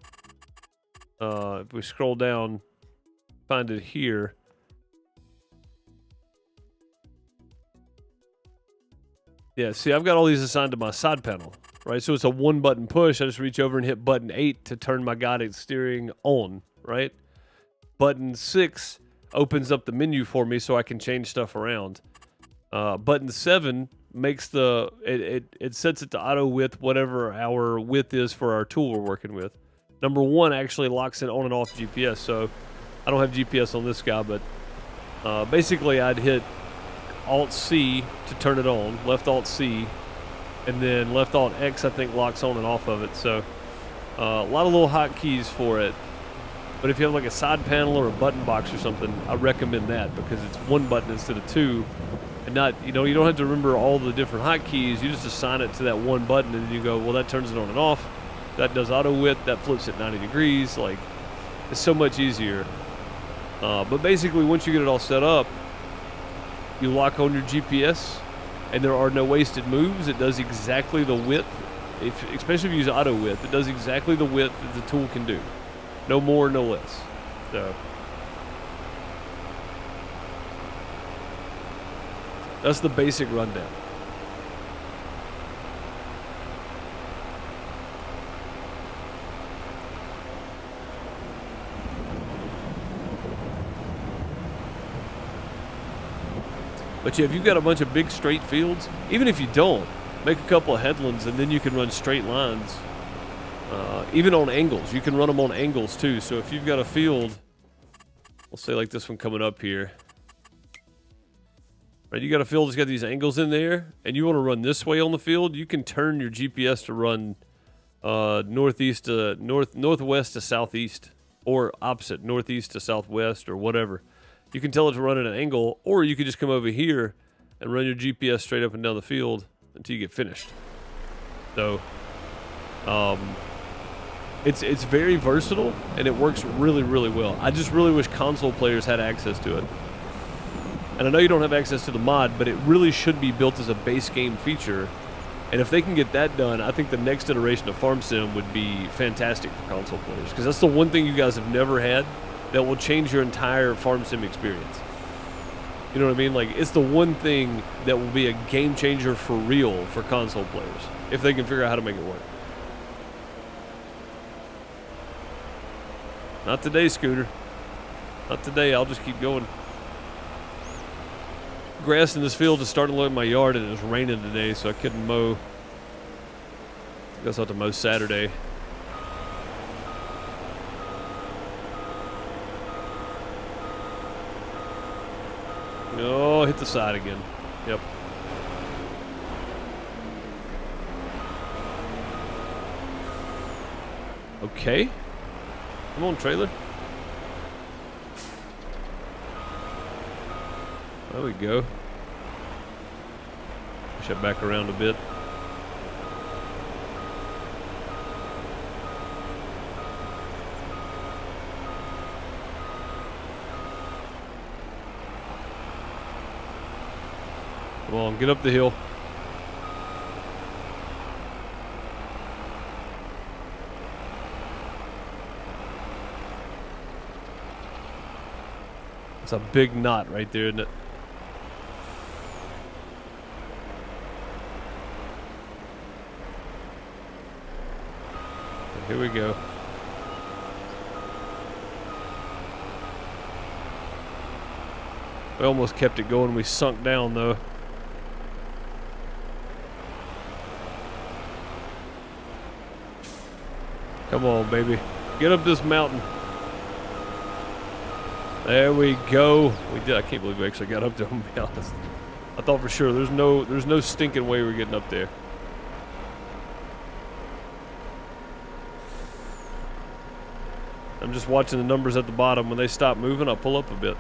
Speaker 1: If we scroll down, find it here. Yeah, see, I've got all these assigned to my side panel, right? So it's a one-button push. I just reach over and hit button 8 to turn my guided steering on, right? Button 6 opens up the menu for me so I can change stuff around. Button 7 makes it sets it to auto width, whatever our width is for our tool we're working with. Number 1 actually locks it on and off GPS, so I don't have GPS on this guy, but basically I'd hit Alt-C to turn it on, left Alt-C, and then left Alt-X I think locks on and off of it, so a lot of little hotkeys for it. But if you have like a side panel or a button box or something, I recommend that because it's one button instead of 2, and not, you don't have to remember all the different hotkeys. You just assign it to that one button, and then you go, well, that turns it on and off. That does auto width. That flips it 90 degrees. Like, it's so much easier. But basically, once you get it all set up, you lock on your GPS, and there are no wasted moves. It does exactly the width. Especially if you use auto width, it does exactly the width that the tool can do. No more, no less. So that's the basic rundown. But yeah, if you've got a bunch of big straight fields, even if you don't, make a couple of headlands and then you can run straight lines. Even on angles, you can run them on angles too. So if you've got a field, we'll say like this one coming up here, right? You got a field that's got these angles in there, and you want to run this way on the field. You can turn your GPS to run northwest to southeast, or opposite, northeast to southwest, or whatever. You can tell it to run at an angle, or you could just come over here and run your GPS straight up and down the field until you get finished. So, it's very versatile, and it works really, really well. I just really wish console players had access to it. And I know you don't have access to the mod, but it really should be built as a base game feature. And if they can get that done, I think the next iteration of Farm Sim would be fantastic for console players. Because that's the one thing you guys have never had that will change your entire Farm Sim experience. You know what I mean? Like, it's the one thing that will be a game changer for real for console players, if they can figure out how to make it work. Not today, Scooter. Not today. I'll just keep going. Grass in this field is starting to look like my yard, and it's raining today, so I couldn't mow. I guess I'll have to mow Saturday. Oh, hit the side again. Yep. Okay. Come on, trailer. There we go. Push that back around a bit. Come on, get up the hill. It's a big knot right there, isn't it? Here we go. We almost kept it going. We sunk down, though. Come on, baby. Get up this mountain. There we go. We did. I can't believe we actually got up there, to be honest. I thought for sure there's no stinking way we're getting up there. I'm just watching the numbers at the bottom. When they stop moving, I'll pull up a bit.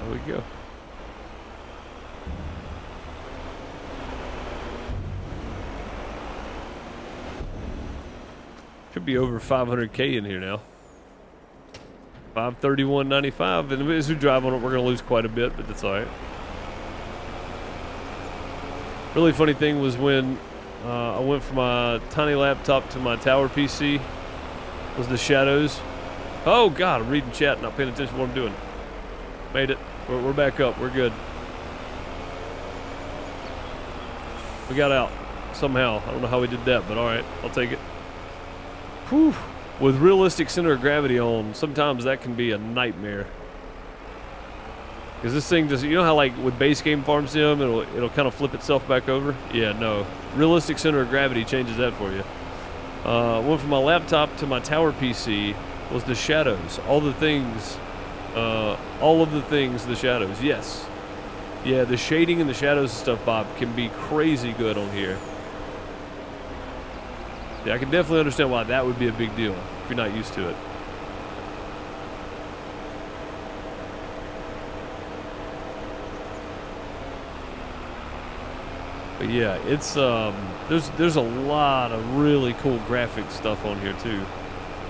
Speaker 1: There we go. Should be over 500K in here now. 531.95, and as we drive on it, we're going to lose quite a bit, but that's all right. Really funny thing was when I went from my tiny laptop to my tower PC, was the shadows. Oh God, I'm reading chat, not paying attention to what I'm doing. Made it. We're back up. We're good. We got out somehow. I don't know how we did that, but all right, I'll take it. Whew. With realistic center of gravity on, sometimes that can be a nightmare. Because this thing just, you know how like with base game farm sim, it'll kind of flip itself back over? Yeah, no. Realistic center of gravity changes that for you. Went from my laptop to my tower PC was the shadows. All of the things, the shadows, yes. Yeah, the shading and the shadows and stuff, Bob, can be crazy good on here. Yeah, I can definitely understand why that would be a big deal if you're not used to it. But yeah, it's there's a lot of really cool graphic stuff on here too,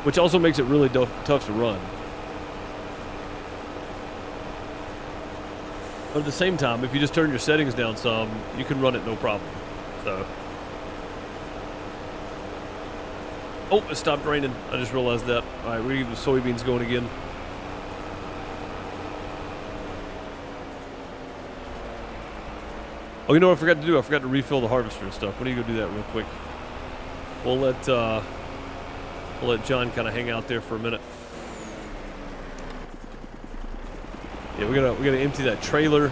Speaker 1: which also makes it really tough to run. But at the same time, if you just turn your settings down some, you can run it no problem. So. Oh, it stopped raining. I just realized that. All right, we're getting the soybeans going again. Oh, you know what I forgot to do? I forgot to refill the harvester and stuff. Why don't you go do that real quick? We'll let John kind of hang out there for a minute. Yeah, we're gonna empty that trailer.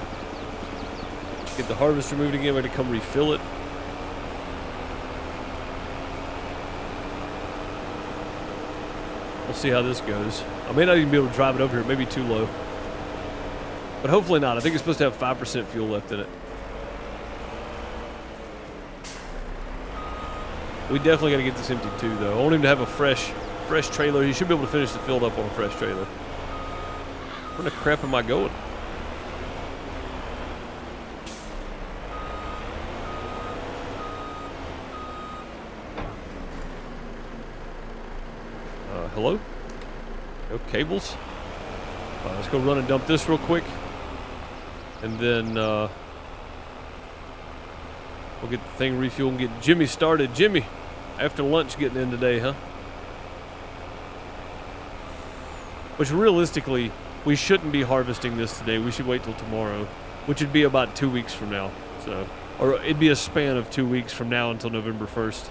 Speaker 1: Get the harvester moved again. We're gonna come refill it. We'll see how this goes. I may not even be able to drive it over here. It may be too low. But hopefully not. I think it's supposed to have 5% fuel left in it. We definitely got to get this empty too, though. I want him to have a fresh trailer. He should be able to finish the field up on a fresh trailer. Where the crap am I going? Hello? No cables. Let's go run and dump this real quick. And then we'll get the thing refueled and get Jimmy started. Jimmy, after lunch getting in today, huh? Which realistically, we shouldn't be harvesting this today. We should wait till tomorrow, which would be about 2 weeks from now. So, or it'd be a span of 2 weeks from now until November 1st.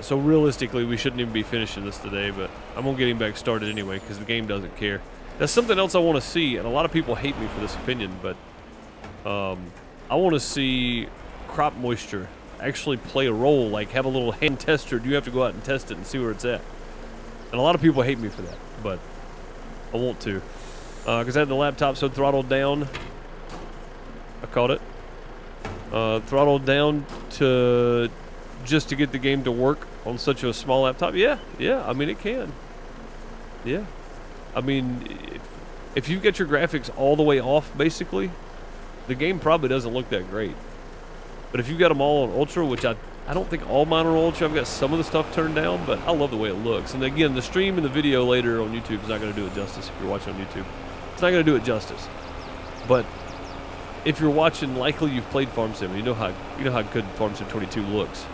Speaker 1: So realistically, we shouldn't even be finishing this today, but I'm going to get him back started anyway because the game doesn't care. That's something else I want to see, and a lot of people hate me for this opinion, but I want to see crop moisture actually play a role, like have a little hand tester. You have to go out and test it and see where it's at. And a lot of people hate me for that, but I want to. Because I had the laptop so throttled down. I caught it. Throttled down to... just to get the game to work on such a small laptop. Yeah, I mean, it can. Yeah. I mean, if you get your graphics all the way off, basically, the game probably doesn't look that great. But if you got them all on Ultra, which I don't think all mine are Ultra, I've got some of the stuff turned down, but I love the way it looks. And again, the stream and the video later on YouTube is not going to do it justice if you're watching on YouTube. It's not going to do it justice. But if you're watching, likely you've played Farm Sim, you know how good Farm Sim 22 looks.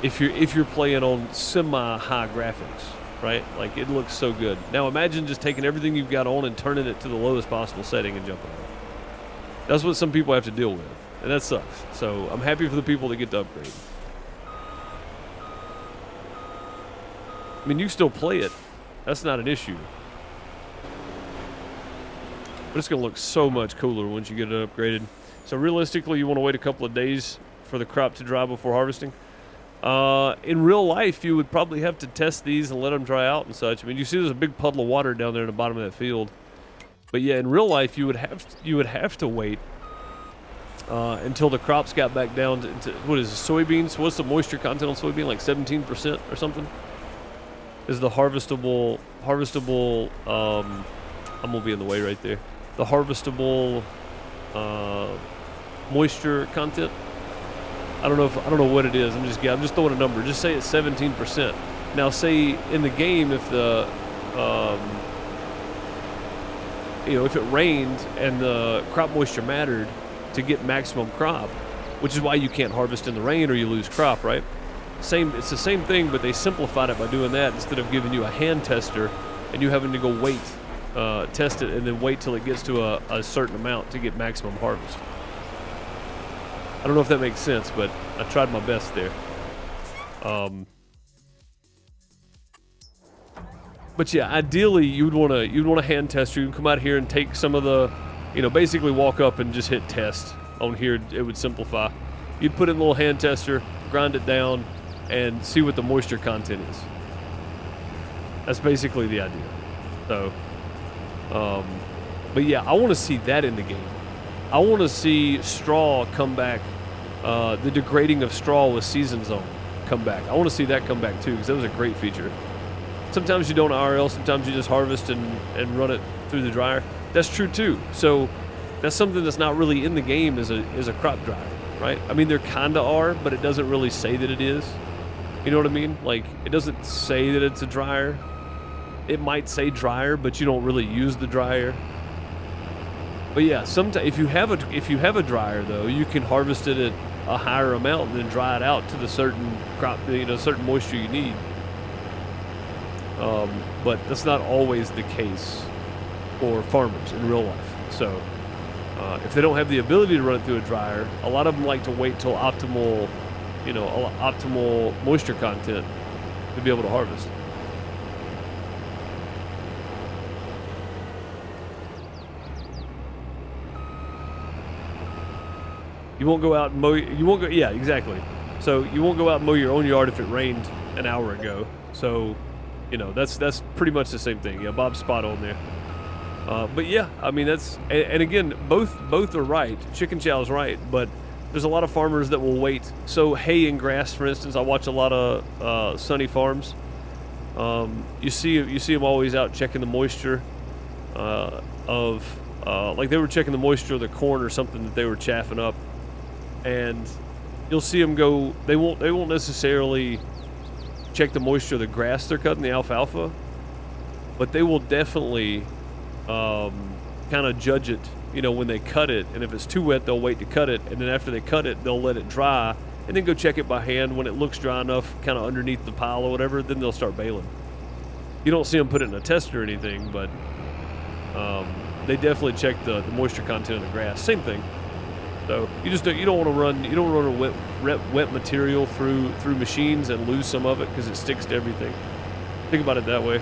Speaker 1: If you're playing on semi-high graphics, right? Like, it looks so good. Now imagine just taking everything you've got on and turning it to the lowest possible setting and jumping on it. That's what some people have to deal with, and that sucks. So I'm happy for the people that get to upgrade. I mean, you still play it. That's not an issue. But it's going to look so much cooler once you get it upgraded. So realistically, you want to wait a couple of days for the crop to dry before harvesting. In real life, you would probably have to test these and let them dry out and such. I mean, you see there's a big puddle of water down there in the bottom of that field. But yeah, in real life, you would have to wait until the crops got back down to what is it, soybeans? What's the moisture content on soybean? Like 17% or something? Is the harvestable, I'm gonna be in the way right there. The harvestable moisture content. I don't know what it is. I'm just throwing a number. Just say it's 17%. Now, say in the game, if the if it rained and the crop moisture mattered to get maximum crop, which is why you can't harvest in the rain or you lose crop, right? It's the same thing, but they simplified it by doing that instead of giving you a hand tester and you having to go wait, test it, and then wait till it gets to a certain amount to get maximum harvest. I don't know if that makes sense, but I tried my best there. But yeah, ideally you'd want a hand tester. You can come out here and take some of the, basically walk up and just hit test on here. It would simplify. You'd put in a little hand tester, grind it down, and see what the moisture content is. That's basically the idea. So, but yeah, I want to see that in the game. I want to see straw come back, the degrading of straw with season zone come back. I want to see that come back too, because that was a great feature. Sometimes you don't IRL, sometimes you just harvest and run it through the dryer. That's true too. So that's something that's not really in the game is a crop dryer, right? I mean, there kinda are, but it doesn't really say that it is. You know what I mean? Like, it doesn't say that it's a dryer. It might say dryer, but you don't really use the dryer. But yeah, sometimes if you have a dryer though, you can harvest it at a higher amount and then dry it out to the certain crop, certain moisture you need. But that's not always the case for farmers in real life. So if they don't have the ability to run it through a dryer, a lot of them like to wait till optimal moisture content to be able to harvest. You won't go out and mow. You won't go. Yeah, exactly. So you won't go out and mow your own yard if it rained an hour ago. So, that's pretty much the same thing. Yeah, Bob's spot on there. But yeah, I mean and again, both are right. Chicken Chow's right, but there's a lot of farmers that will wait. So hay and grass, for instance, I watch a lot of Sunny Farms. You see them always out checking the moisture like they were checking the moisture of the corn or something that they were chaffing up. And you'll see them go. They won't necessarily check the moisture of the grass they're cutting, the alfalfa, but they will definitely kind of judge it. When they cut it, and if it's too wet, they'll wait to cut it, and then after they cut it, they'll let it dry, and then go check it by hand. When it looks dry enough, kind of underneath the pile or whatever, then they'll start baling. You don't see them put it in a tester or anything, but they definitely check the moisture content of the grass. Same thing. So you don't want to run a wet material through machines and lose some of it because it sticks to everything. Think about it that way.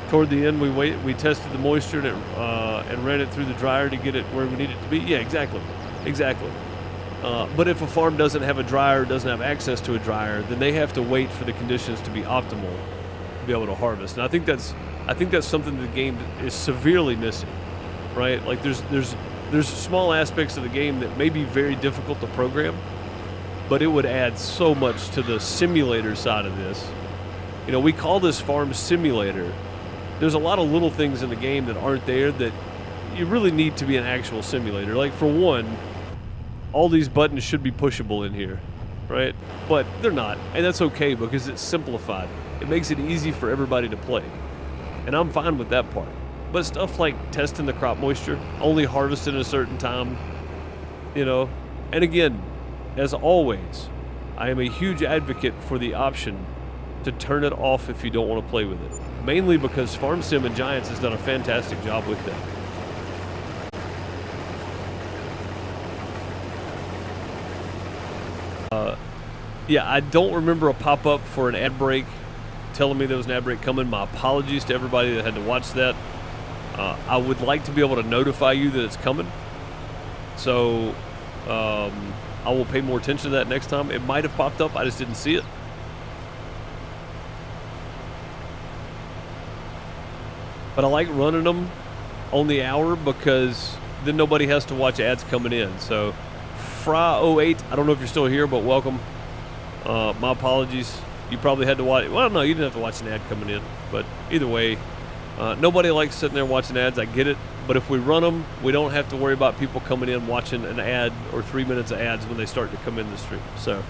Speaker 1: Toward the end, we tested the moisture and ran it through the dryer to get it where we need it to be. Yeah, exactly. But if a farm doesn't have a dryer, doesn't have access to a dryer, then they have to wait for the conditions to be optimal to be able to harvest. And I think that's something the game is severely missing, right? Like there's small aspects of the game that may be very difficult to program, but it would add so much to the simulator side of this. We call this farm simulator. There's a lot of little things in the game that aren't there that you really need to be an actual simulator. Like, for one, all these buttons should be pushable in here, right? But they're not, and that's okay because it's simplified. It makes it easy for everybody to play, and I'm fine with that part. But stuff like testing the crop moisture, only harvesting at a certain time, and again, as always, I am a huge advocate for the option to turn it off if you don't want to play with it. Mainly because Farm Sim and Giants has done a fantastic job with that. Yeah, I don't remember a pop-up for an ad break telling me there was an ad break coming. My apologies to everybody that had to watch that. I would like to be able to notify you that it's coming. So I will pay more attention to that next time. It might have popped up, I just didn't see it. But I like running them on the hour because then nobody has to watch ads coming in. So Fra08, I don't know if you're still here, but welcome. My apologies. You probably had to watch. Well, no, you didn't have to watch an ad coming in. But either way, nobody likes sitting there watching ads. I get it. But if we run them, we don't have to worry about people coming in watching an ad or 3 minutes of ads when they start to come in the stream. So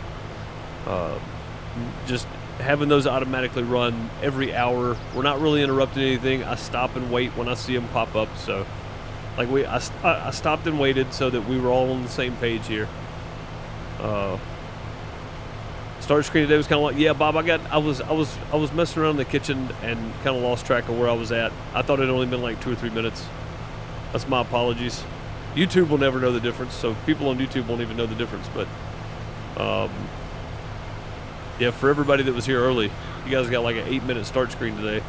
Speaker 1: just having those automatically run every hour. We're not really interrupting anything. I stop and wait when I see them pop up. So like I stopped and waited so that we were all on the same page here. Start screen today was kind of like, yeah, Bob, I was messing around in the kitchen and kind of lost track of where I was at. I thought it had only been like 2 or 3 minutes. That's my apologies. YouTube will never know the difference, so people on YouTube won't even know the difference. But yeah, for everybody that was here early, you guys got like an 8-minute start screen today.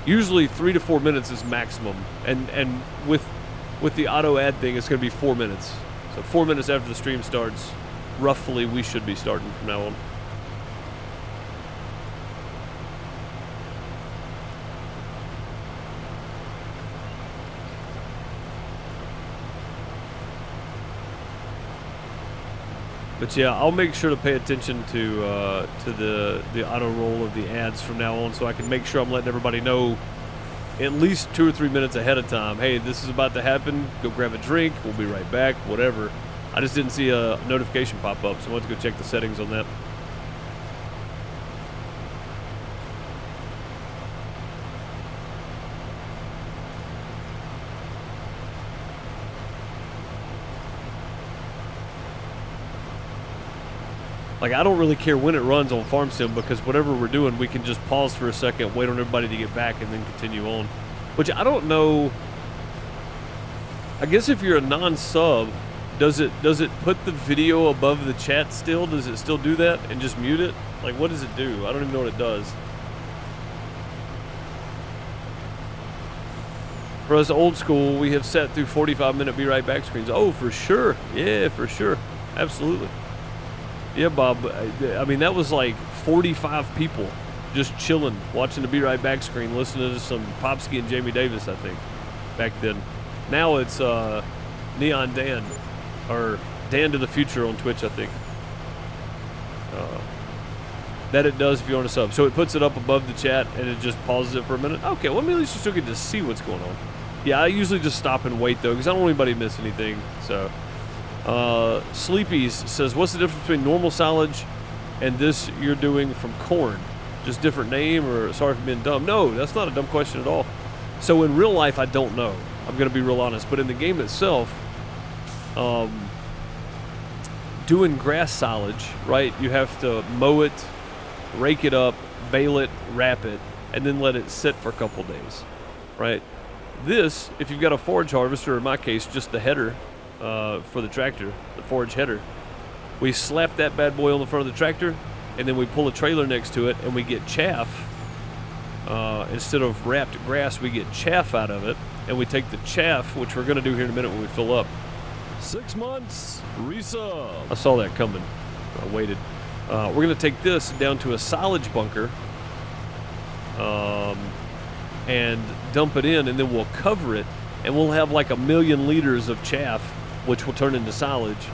Speaker 1: Usually 3 to 4 minutes is maximum, and with the auto ad thing, it's going to be 4 minutes. So 4 minutes after the stream starts, roughly, we should be starting from now on. But yeah, I'll make sure to pay attention to the auto roll of the ads from now on, so I can make sure I'm letting everybody know at least 2 or 3 minutes ahead of time. Hey, this is about to happen. Go grab a drink. We'll be right back. Whatever. I just didn't see a notification pop up, so I went to go check the settings on that. Like, I don't really care when it runs on Farm Sim, because whatever we're doing, we can just pause for a second, wait on everybody to get back, and then continue on. Which I don't know. I guess if you're a non-sub, does it put the video above the chat still? Does it still do that and just mute it? Like, what does it do? I don't even know what it does. For us old school, we have sat through 45-minute Be Right Back screens. Oh, for sure. Yeah, for sure. Absolutely. Yeah, Bob. I mean, that was like 45 people just chilling, watching the Be Right Back screen, listening to some Popsky and Jamie Davis, I think, back then. Now it's Neon Dan, or Dan to the Future on Twitch, I think. That it does if you want to sub. So it puts it up above the chat, and it just pauses it for a minute. Okay, well, at least you still get to see what's going on. Yeah, I usually just stop and wait, though, because I don't want anybody to miss anything, so... Sleepies says, what's the difference between normal silage and this you're doing from corn? Just different name, or sorry for being dumb? No, that's not a dumb question at all. So in real life, I don't know. I'm going to be real honest. But in the game itself, doing grass silage, right? You have to mow it, rake it up, bale it, wrap it, and then let it sit for a couple days, right? This, if you've got a forage harvester, in my case, just the header, for the tractor, the forage header, we slap that bad boy on the front of the tractor, and then we pull a trailer next to it, and we get chaff. Instead of wrapped grass, we get chaff out of it, and we take the chaff, which we're going to do here in a minute when we fill up.
Speaker 2: 6 months, resub.
Speaker 1: I saw that coming. I waited. We're going to take this down to a silage bunker, and dump it in, and then we'll cover it, and we'll have like 1 million liters of chaff, which will turn into silage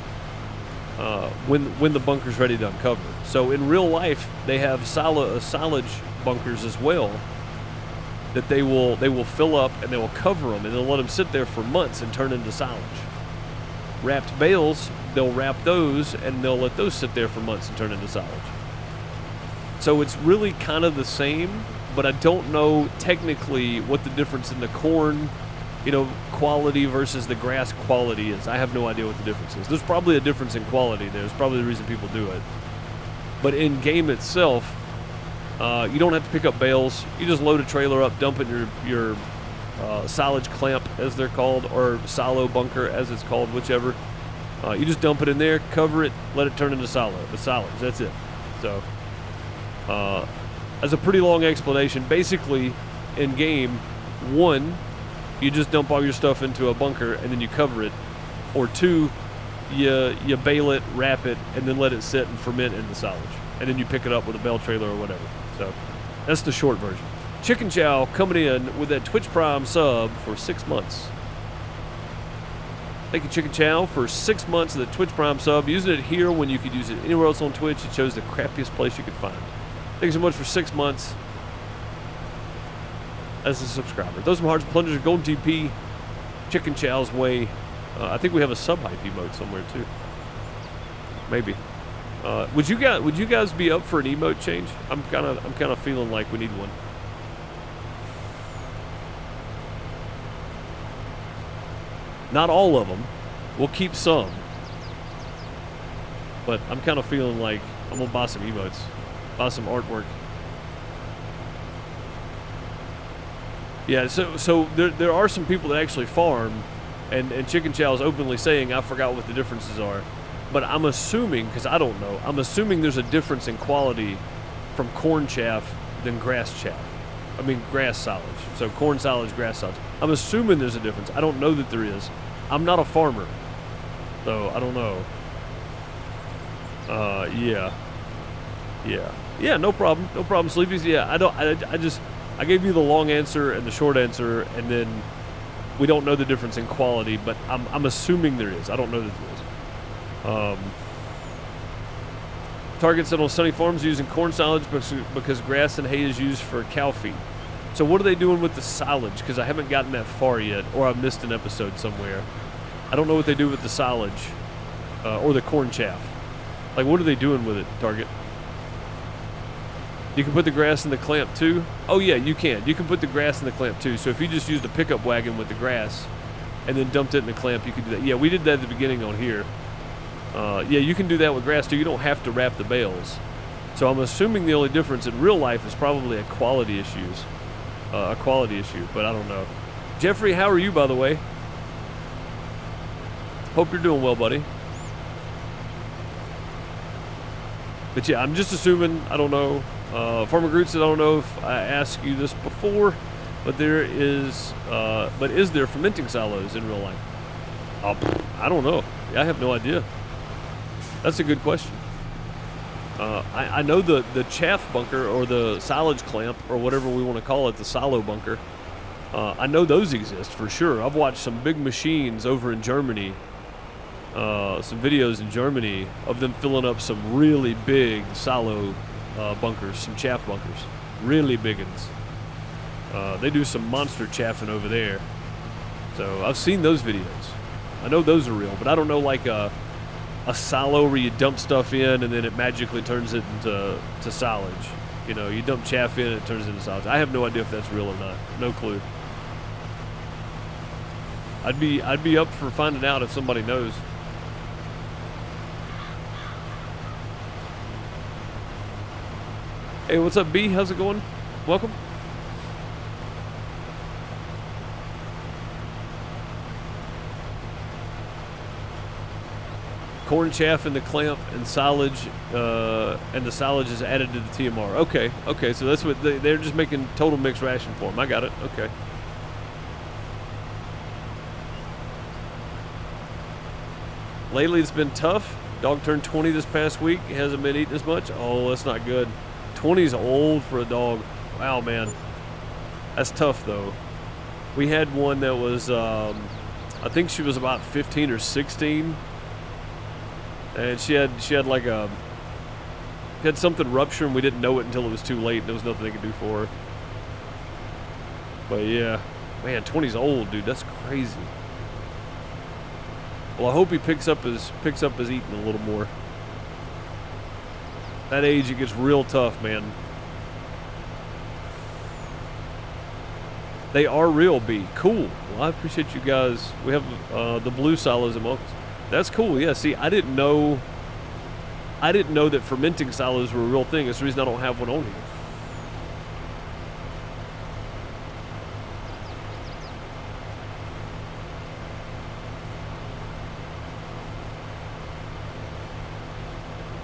Speaker 1: when the bunker's ready to uncover. So in real life, they have silage bunkers as well that they will fill up, and they will cover them, and they'll let them sit there for months and turn into silage. Wrapped bales, they'll wrap those, and they'll let those sit there for months and turn into silage. So it's really kind of the same, but I don't know technically what the difference in the corn, quality versus the grass quality is. I have no idea what the difference is. There's probably a difference in quality there. It's probably the reason people do it. But in game itself, you don't have to pick up bales. You just load a trailer up, dump it in your silage clamp, as they're called, or silo bunker, as it's called, whichever. You just dump it in there, cover it, let it turn into silage. That's it. So, as a pretty long explanation, basically, in game, one, you just dump all your stuff into a bunker and then you cover it, or two, you bale it, wrap it, and then let it sit and ferment into silage, and then you pick it up with a bale trailer or whatever. So that's the short version. Chicken Chow coming in with that Twitch Prime sub for 6 months. Thank you, Chicken Chow, for 6 months of the Twitch Prime sub. Using it here when you could use it anywhere else on Twitch. It shows the crappiest place you could find. Thank you so much for 6 months as a subscriber. Those are my hearts, plungers, golden TP, Chicken Chow's way. I think we have a sub hype emote somewhere too. Maybe. Would you guys be up for an emote change? I'm kind of feeling like we need one. Not all of them. We'll keep some. But I'm kind of feeling like I'm gonna buy some emotes, buy some artwork. Yeah, so there are some people that actually farm, and Chicken Chow is openly saying, I forgot what the differences are. But I'm assuming, because I don't know, I'm assuming there's a difference in quality from corn chaff than grass chaff. I mean, grass silage. So corn silage, grass silage. I'm assuming there's a difference. I don't know that there is. I'm not a farmer, so I don't know. Yeah, no problem, Sleepies. Yeah, I gave you the long answer and the short answer, and then we don't know the difference in quality, but I'm assuming there is. I don't know that there is. Target said on Sunny Farms using corn silage because grass and hay is used for cow feed. So what are they doing with the silage? Because I haven't gotten that far yet, or I missed an episode somewhere. I don't know what they do with the silage or the corn chaff. Like, what are they doing with it, Target? You can put the grass in the clamp too? Oh yeah, you can. You can put the grass in the clamp too. So if you just used a pickup wagon with the grass and then dumped it in the clamp, you could do that. Yeah, we did that at the beginning on here. Yeah, you can do that with grass too. You don't have to wrap the bales. So I'm assuming the only difference in real life is probably a quality issue, but I don't know. Jeffrey, how are you, by the way? Hope you're doing well, buddy. But yeah, I'm just assuming, I don't know. Farmer Groot said, I don't know if I asked you this before, but is there fermenting silos in real life? I don't know. Yeah, I have no idea. That's a good question. I know the chaff bunker or the silage clamp or whatever we want to call it, the silo bunker. I know those exist for sure. I've watched some big machines over in Germany, some videos in Germany of them filling up some really big silo bunkers, some chaff bunkers, really big ones. They do some monster chaffing over there. So I've seen those videos. I know those are real, but I don't know like a silo where you dump stuff in and then it magically turns it into silage. You know, you dump chaff in and it turns into silage. I have no idea if that's real or not. No clue. I'd be up for finding out if somebody knows. Hey, what's up, B? How's it going? Welcome. Corn chaff in the clamp and silage, and the silage is added to the TMR. Okay, so that's what they're just making total mixed ration for them. I got it. Okay. Lately, it's been tough. Dog turned 20 this past week. Hasn't been eating as much. Oh, that's not good. 20's old for a dog. Wow, man. That's tough, though. We had one that was, I think she was about 15 or 16. And she had something rupture, and we didn't know it until it was too late. There was nothing they could do for her. But yeah, man, 20's old, dude. That's crazy. Well, I hope he picks up his eating a little more. That age, it gets real tough, man. They are real, B. Cool. Well, I appreciate you guys. We have the blue silos among us. That's cool. Yeah. See, I didn't know that fermenting silos were a real thing. That's the reason I don't have one on here.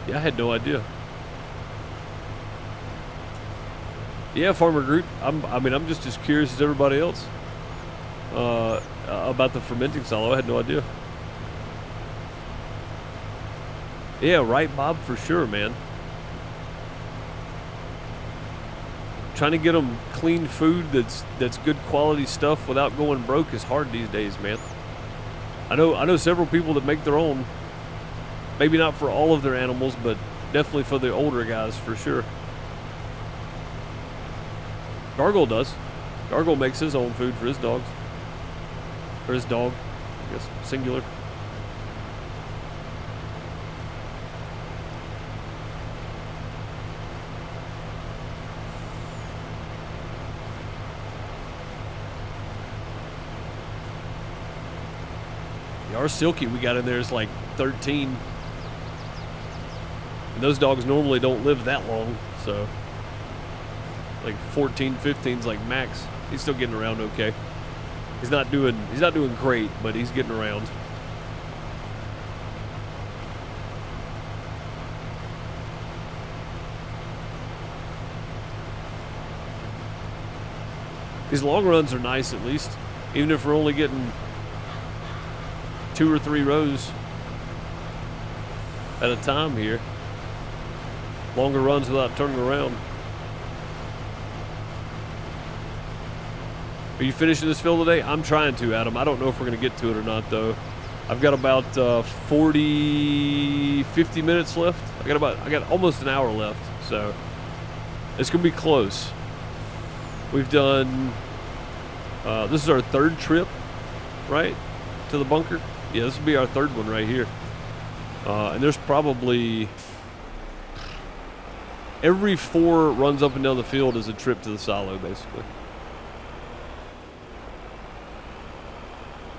Speaker 1: Yeah, I had no idea. Yeah, Farmer Groot. I'm just as curious as everybody else about the fermenting silo. I had no idea. Yeah, right, Bob, for sure, man. trying to get them clean food that's good quality stuff without going broke is hard these days, man. I know several people that make their own. Maybe not for all of their animals, but definitely for the older guys for sure. Gargoyle does. Gargoyle makes his own food for his dogs. Or his dog, I guess, singular. Our Silky we got in there is like 13. And those dogs normally don't live that long, so like 14, 15's like max. He's still getting around okay. He's not doing great, but he's getting around. These long runs are nice at least, even if we're only getting 2 or 3 rows at a time here. Longer runs without turning around. Are you finishing this field today? I'm trying to, Adam. I don't know if we're going to get to it or not, though. I've got about 40, 50 minutes left. I got almost an hour left, so it's going to be close. We've done, this is our 3rd trip, right, to the bunker. Yeah, this will be our 3rd one right here. And there's probably every 4 runs up and down the field is a trip to the silo, basically.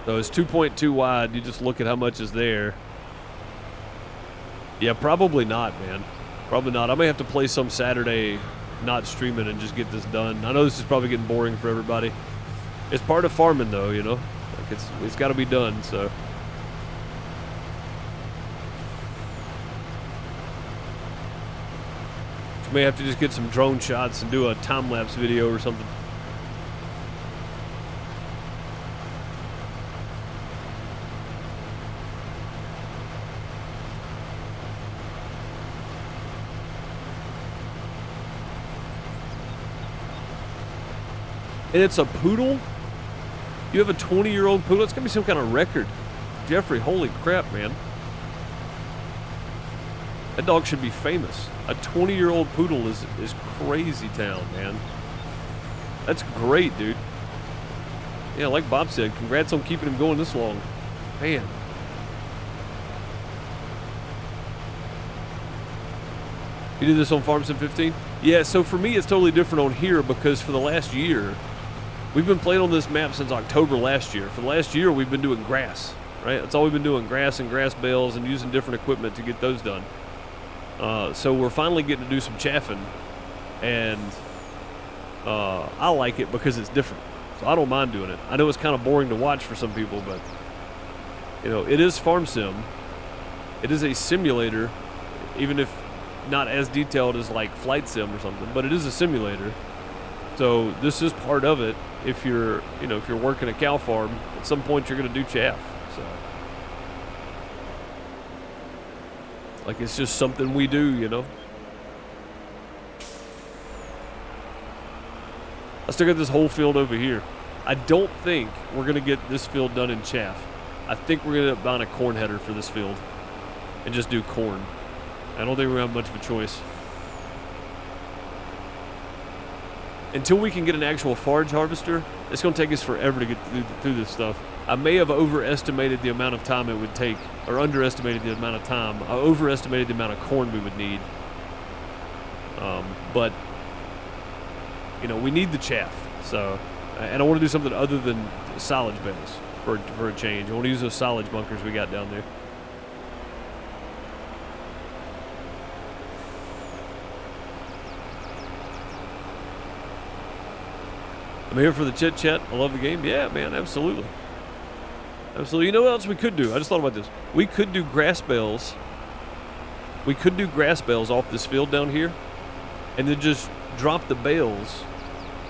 Speaker 1: So it's 2.2 wide. You just look at how much is there. Yeah, probably not, man. Probably not. I may have to play some Saturday not streaming and just get this done. I know this is probably getting boring for everybody. It's part of farming, though, you know? Like it's got to be done, so. You may have to just get some drone shots and do a time-lapse video or something. And it's a poodle? You have a 20-year-old poodle? It's going to be some kind of record. Jeffrey, holy crap, man. That dog should be famous. A 20-year-old poodle is crazy town, man. That's great, dude. Yeah, like Bob said, congrats on keeping him going this long. Man. You did this on Farm Sim 15? Yeah, so for me, it's totally different on here because for the last year, we've been playing on this map since October last year. For the last year, we've been doing grass, right? That's all we've been doing, grass and grass bales and using different equipment to get those done. So we're finally getting to do some chaffing, and I like it because it's different. So I don't mind doing it. I know it's kind of boring to watch for some people, but, you know, it is Farm Sim. It is a simulator, even if not as detailed as like Flight Sim or something, but it is a simulator. So this is part of it. If you're, you know, if you're working a cow farm, at some point you're going to do chaff. So, like, it's just something we do, you know. I still got this whole field over here. I don't think we're going to get this field done in chaff. I think we're going to buying a corn header for this field and just do corn. I don't think we're going to have much of a choice. Until we can get an actual forage harvester, it's going to take us forever to get through this stuff. I may have overestimated the amount of time it would take, or underestimated the amount of time. I overestimated the amount of corn we would need. But, you know, we need the chaff. So, and I want to do something other than silage bales for a change. I want to use those silage bunkers we got down there. I'm here for the chit chat. I love the game. Yeah, man, absolutely. Absolutely. You know what else we could do? I just thought about this. We could do grass bales. We could do grass bales off this field down here, and then just drop the bales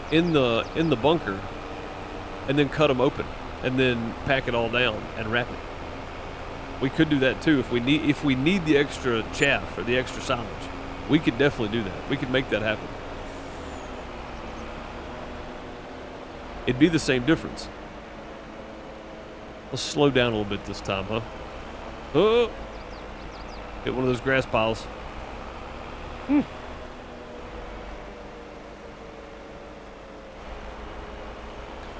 Speaker 1: in the bunker, and then cut them open, and then pack it all down and wrap it. We could do that too if we need the extra chaff or the extra silage. We could definitely do that. We could make that happen. it'd be the same difference. Let's slow down a little bit this time, huh? Oh! Hit one of those grass piles. Hmm.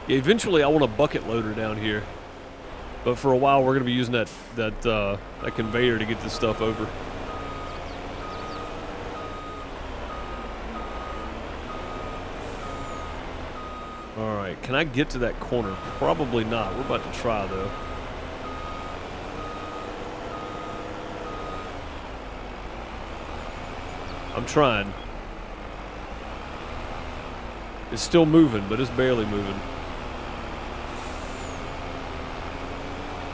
Speaker 1: Yeah, eventually I want a bucket loader down here. But for a while we're going to be using that conveyor to get this stuff over. Alright, can I get to that corner? Probably not. We're about to try, though. I'm trying. It's still moving, but it's barely moving.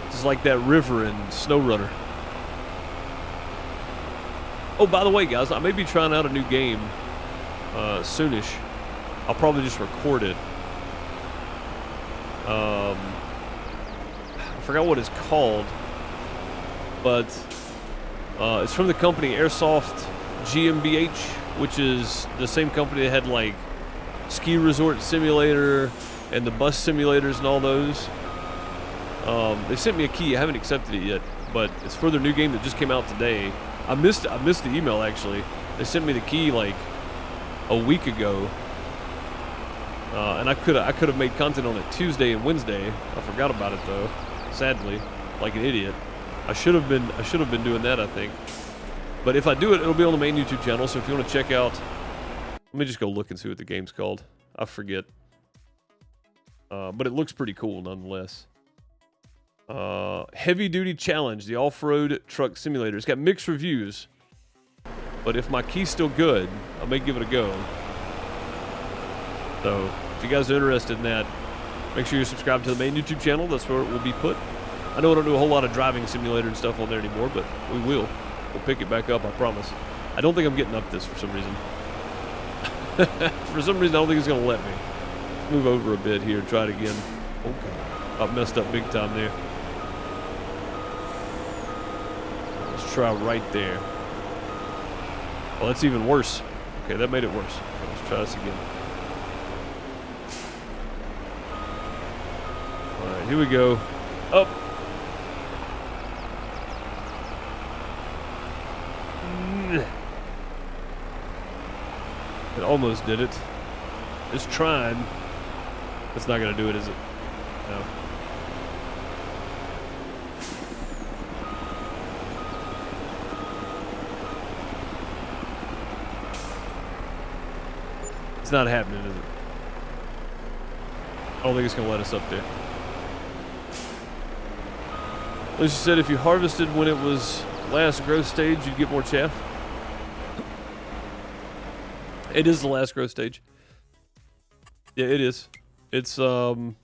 Speaker 1: It's like that river in SnowRunner. Oh, by the way, guys, I may be trying out a new game soonish. I'll probably just record it. I forgot what it's called, but it's from the company Airsoft GmbH, which is the same company that had like Ski Resort Simulator and the bus simulators and all those. They sent me a key. I haven't accepted it yet, but it's for their new game that just came out today. I missed the email actually. They sent me the key like a week ago, and I could have made content on it Tuesday and Wednesday. I forgot about it though, sadly, like an idiot. I should have been doing that, I think. But if I do it, it'll be on the main YouTube channel. So if you want to check out, let me just go look and see what the game's called. I forget, but it looks pretty cool nonetheless. Heavy Duty Challenge, the off-road truck simulator. It's got mixed reviews, but if my key's still good, I may give it a go. So if you guys are interested in that, make sure you're subscribed to the main YouTube channel. That's where it will be put. I know I don't do a whole lot of driving simulator and stuff on there anymore, but we will. We'll pick it back up, I promise. I don't think I'm getting up this for some reason. For some reason, I don't think it's going to let me. Let's move over a bit here and try it again. Okay. I messed up big time there. Let's try right there. Well, that's even worse. Okay, that made it worse. Okay, let's try this again. Alright, here we go. Up. It almost did it. It's trying. It's not going to do it, is it? No. It's not happening, is it? I don't think it's going to let us up there. Lucy said if you harvested when it was last growth stage, you'd get more chaff. It is the last growth stage. Yeah, it is. It's in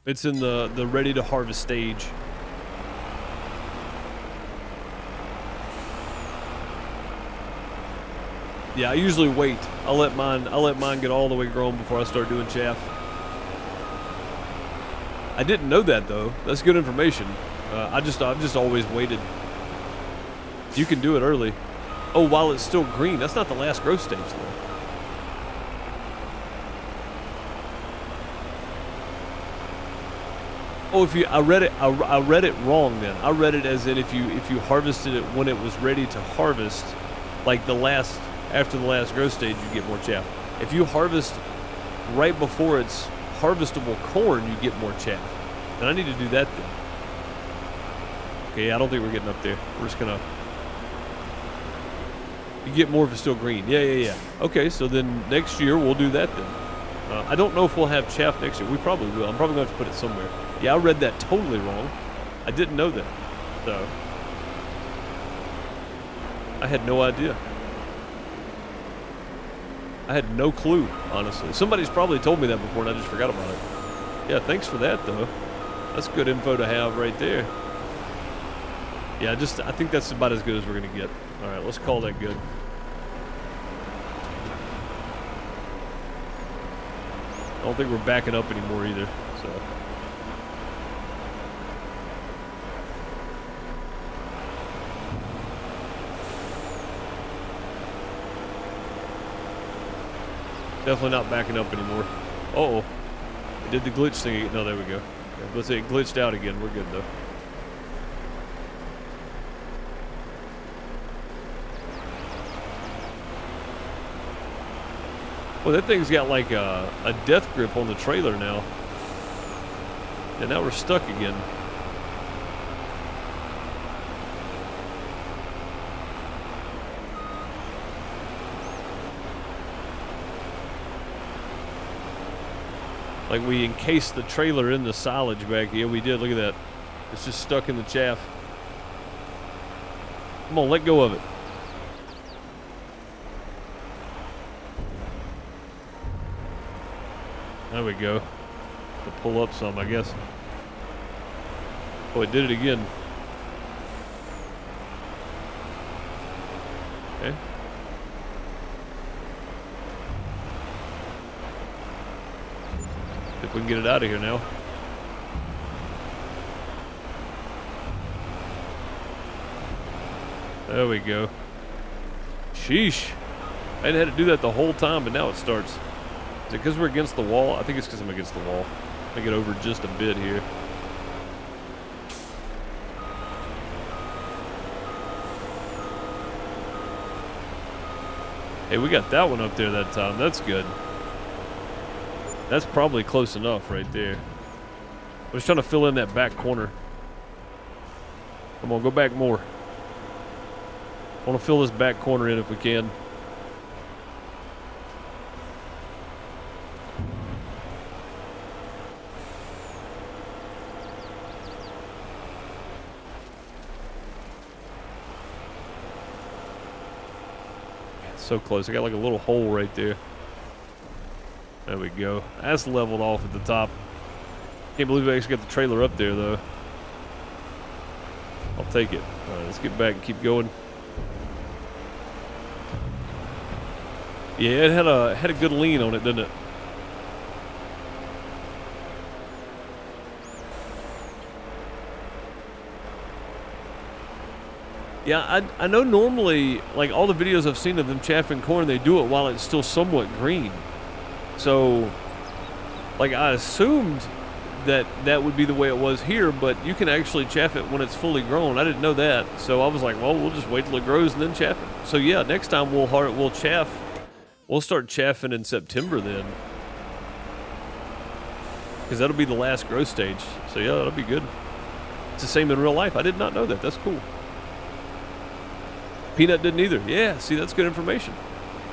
Speaker 1: the ready to harvest stage. Yeah, I usually wait. I'll let mine get all the way grown before I start doing chaff. I didn't know that though. That's good information. I've just always waited. You can do it early. Oh, while it's still green. That's not the last growth stage though. Oh, I read it wrong then. I read it as in if you harvested it when it was ready to harvest, like after the last growth stage, you get more chaff. If you harvest right before it's harvestable corn, you get more chaff. And I need to do that then. Okay, I don't think we're getting up there. We're just gonna. You get more if it's still green. Yeah. Okay, so then next year we'll do that then. I don't know if we'll have chaff next year. We probably will. I'm probably going to have to put it somewhere. Yeah, I read that totally wrong. I didn't know that. So, I had no idea. I had no clue, honestly. Somebody's probably told me that before and I just forgot about it. Yeah, thanks for that, though. That's good info to have right there. Yeah, I think that's about as good as we're going to get. All right, let's call that good. I don't think we're backing up anymore either, so. Definitely not backing up anymore. Uh-oh. It did the glitch thing again. No, there we go. Okay, let's say it glitched out again. We're good, though. Well, that thing's got like a death grip on the trailer now. And now we're stuck again. Like we encased the trailer in the silage back here. We did. Look at that. It's just stuck in the chaff. Come on, let go of it. There we go. To pull up some, I guess. Oh, it did it again. Okay. If we can get it out of here now. There we go. Sheesh. I hadn't had to do that the whole time, but now it starts. Is it because we're against the wall? I think it's because I'm against the wall. Let me get over just a bit here. Hey, we got that one up there that time. That's good. That's probably close enough right there. I'm just trying to fill in that back corner. Come on, go back more. I want to fill this back corner in if we can. So close. I got like a little hole right there. There we go. That's leveled off at the top. Can't believe I actually got the trailer up there though. I'll take it. All right, let's get back and keep going. Yeah, it had a good lean on it, didn't it? Yeah, I know normally, like all the videos I've seen of them chaffing corn, they do it while it's still somewhat green. So, like I assumed that would be the way it was here, but you can actually chaff it when it's fully grown. I didn't know that. So I was like, well, we'll just wait till it grows and then chaff it. So yeah, next time we'll chaff. We'll start chaffing in September then. Because that'll be the last growth stage. So yeah, that'll be good. It's the same in real life. I did not know that. That's cool. Peanut didn't either. Yeah, see, that's good information.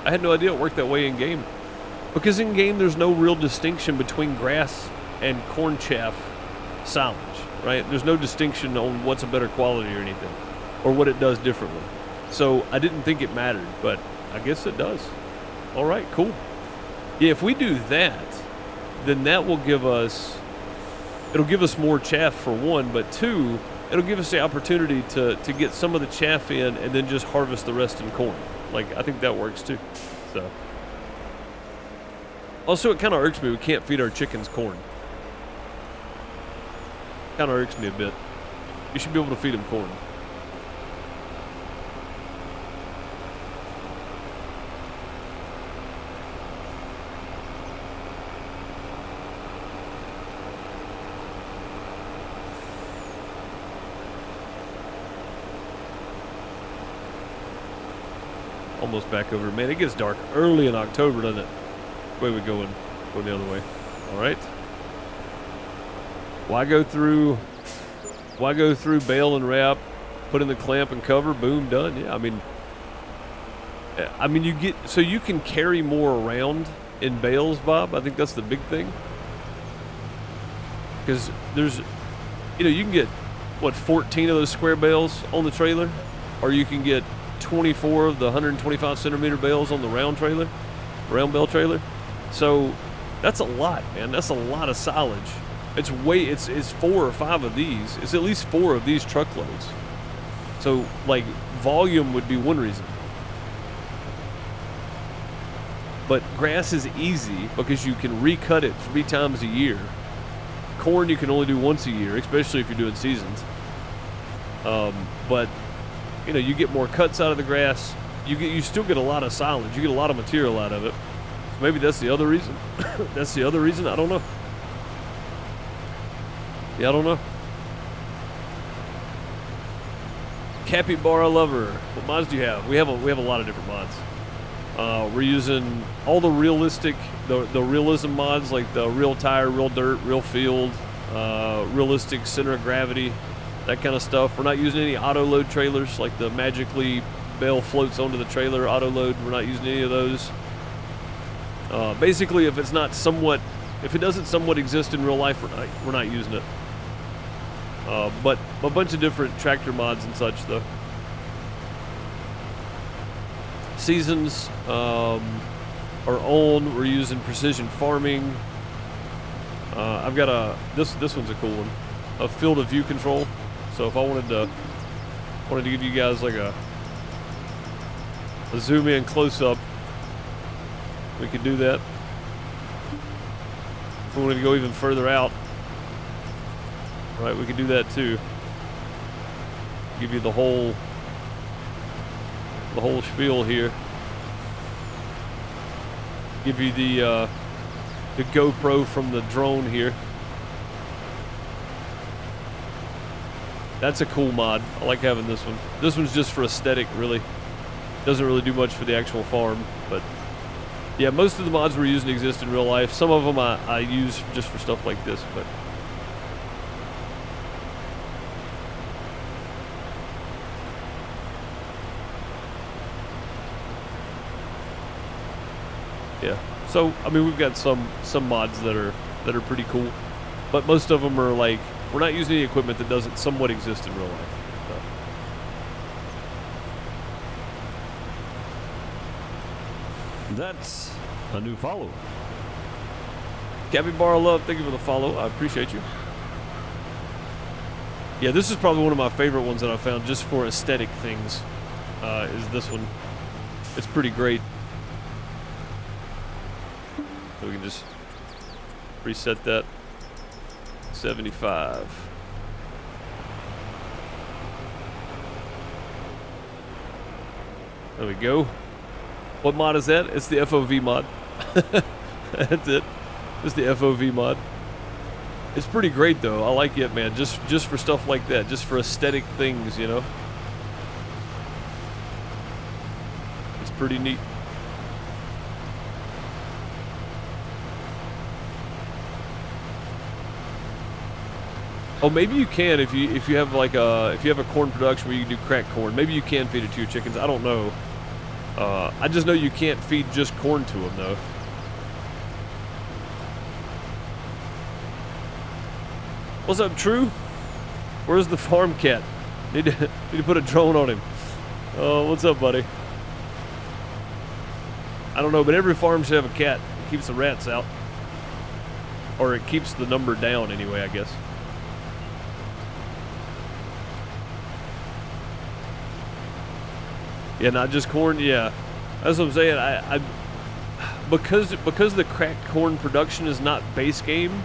Speaker 1: I had no idea it worked that way in game. Because in game, there's no real distinction between grass and corn chaff silage, right? There's no distinction on what's a better quality or anything, or what it does differently. So I didn't think it mattered, but I guess it does. All right, cool. Yeah, if we do that, then that will give us, it'll give us more chaff for one, but two, it'll give us the opportunity to get some of the chaff in and then just harvest the rest in corn. Like, I think that works too. So. Also, it kind of irks me we can't feed our chickens corn. Kind of irks me a bit. You should be able to feed them corn. Almost back over. Man, it gets dark early in October, doesn't it? Way we going the other way. All right. Why go through bale and wrap, put in the clamp and cover, boom, done. Yeah, I mean you get, so you can carry more around in bales, Bob. I think that's the big thing. Because there's, you can get what, 14 of those square bales on the trailer, or you can get 24 of the 125 centimeter bales on the round bale trailer. So that's a lot, man. That's a lot of silage. It's 4 or 5 of these. It's at least 4 of these truckloads. So like volume would be one reason. But grass is easy because you can recut it 3 times a year. Corn you can only do once a year, especially if you're doing seasons. But you get more cuts out of the grass. You still get a lot of silage. You get a lot of material out of it. maybe that's the other reason. That's the other reason. I don't know. Yeah, I don't know. Capybara Lover. What mods do you have? We have a lot of different mods. We're using all the realistic, the realism mods, like the real tire, real dirt, real field, realistic center of gravity, that kind of stuff. We're not using any auto load trailers, like the magically bale floats onto the trailer auto load. We're not using any of those. Basically, if it doesn't somewhat exist in real life, we're not using it. But a bunch of different tractor mods and such, though. Seasons, our own. We're using precision farming. I've got this one's a cool one, a field of view control. So if I wanted to give you guys like a zoom in close up, we could do that. If we wanted to go even further out, right, we could do that too. Give you the whole spiel here. Give you the GoPro from the drone here. That's a cool mod. I like having this one. This one's just for aesthetic, really. Doesn't really do much for the actual farm, but yeah, most of the mods we're using exist in real life. Some of them I use just for stuff like this, but yeah. So I mean, we've got some mods that are pretty cool, but most of them are like, we're not using any equipment that doesn't somewhat exist in real life. So.
Speaker 2: That's a new follow.
Speaker 1: Capybara Love, thank you for the follow. I appreciate you. Yeah, this is probably one of my favorite ones that I found just for aesthetic things. Is this one? It's pretty great. So we can just reset that. 75. There we go. What mod is that? It's the FOV mod. That's it. It's the FOV mod. It's pretty great though. I like it, man. Just for stuff like that. Just for aesthetic things, you know. It's pretty neat. Oh, maybe you can if you have like a corn production where you can do cracked corn. Maybe you can feed it to your chickens. I don't know. I just know you can't feed just corn to them though. What's up, True? Where's the farm cat? Need to put a drone on him. Oh, what's up, buddy? I don't know, but every farm should have a cat. It keeps the rats out, or it keeps the number down anyway, I guess. Yeah, not just corn. Yeah, that's what I'm saying. I because the cracked corn production is not base game,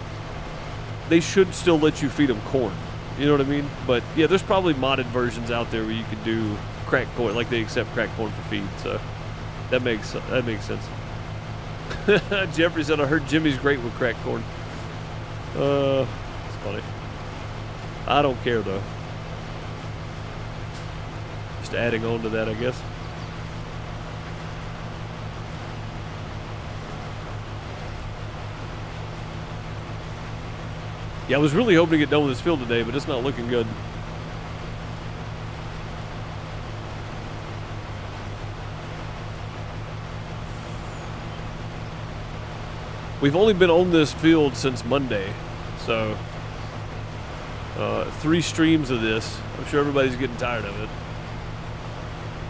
Speaker 1: they should still let you feed them corn. You know what I mean? But yeah, there's probably modded versions out there where you could do cracked corn, like they accept cracked corn for feed. So that makes sense. Jeffrey said, "I heard Jimmy's great with cracked corn." It's funny. I don't care though. Just adding on to that, I guess. Yeah, I was really hoping to get done with this field today, but it's not looking good. We've only been on this field since Monday, so 3 streams of this. I'm sure everybody's getting tired of it.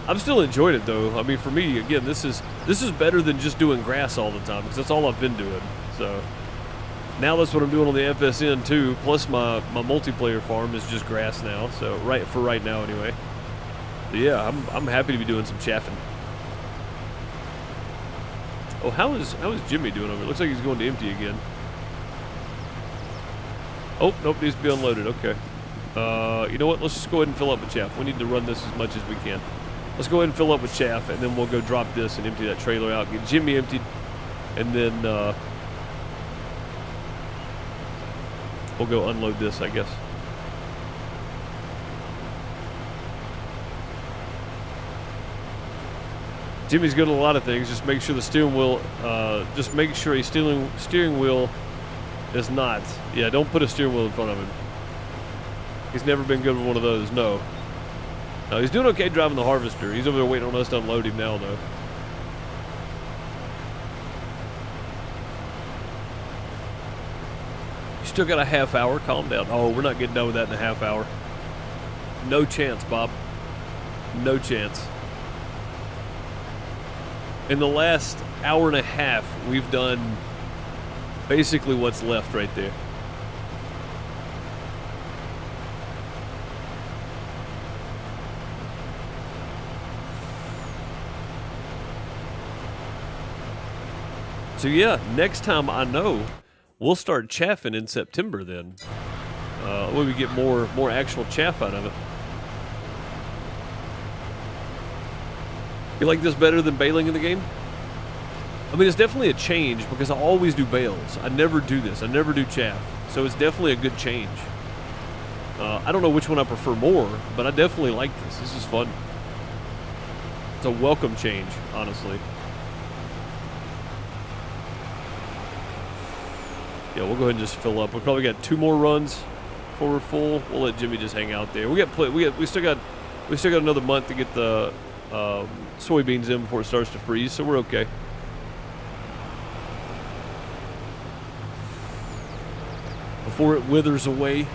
Speaker 1: I'm still enjoying it though. I mean, for me, again, this is better than just doing grass all the time, because that's all I've been doing. So now that's what I'm doing on the FSN too. Plus my multiplayer farm is just grass now. So right now anyway. But yeah, I'm happy to be doing some chaffing. Oh, how is Jimmy doing over? It looks like he's going to empty again. Oh, nope, needs to be unloaded. Okay. You know what? Let's just go ahead and fill up with chaff. We need to run this as much as we can. Let's go ahead and fill up with chaff, and then we'll go drop this and empty that trailer out. Get Jimmy emptied. and then we'll go unload this, I guess. Jimmy's good at a lot of things. Just make sure the steering wheel, just make sure a steering wheel is not. Yeah, don't put a steering wheel in front of him. He's never been good with one of those, no. No, he's doing okay driving the harvester. He's over there waiting on us to unload him now, though. You still got a half hour? Calm down. Oh, we're not getting done with that in a half hour. No chance, Bob. No chance. In the last hour and a half, we've done basically what's left right there. So yeah, next time I know, we'll start chaffing in September then. When we get more actual chaff out of it. You like this better than baling in the game? I mean, it's definitely a change because I always do bales. I never do this. I never do chaff. So it's definitely a good change. I don't know which one I prefer more, but I definitely like this. This is fun. It's a welcome change, honestly. Yeah, we'll go ahead and just fill up. We probably got 2 more runs before we're full. We'll let Jimmy just hang out there. We still got another month to get the soybeans in before it starts to freeze, so we're okay. Before it withers away.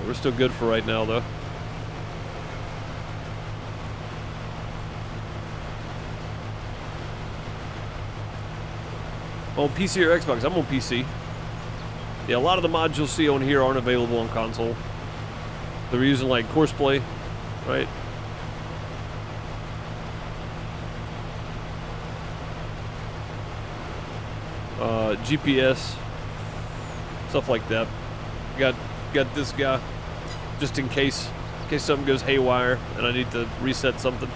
Speaker 1: We're still good for right now, though. On PC or Xbox? I'm on PC. Yeah, a lot of the mods you'll see on here aren't available on console. They're using like Courseplay, right? GPS, stuff like that. Got this guy just in case something goes haywire and I need to reset something.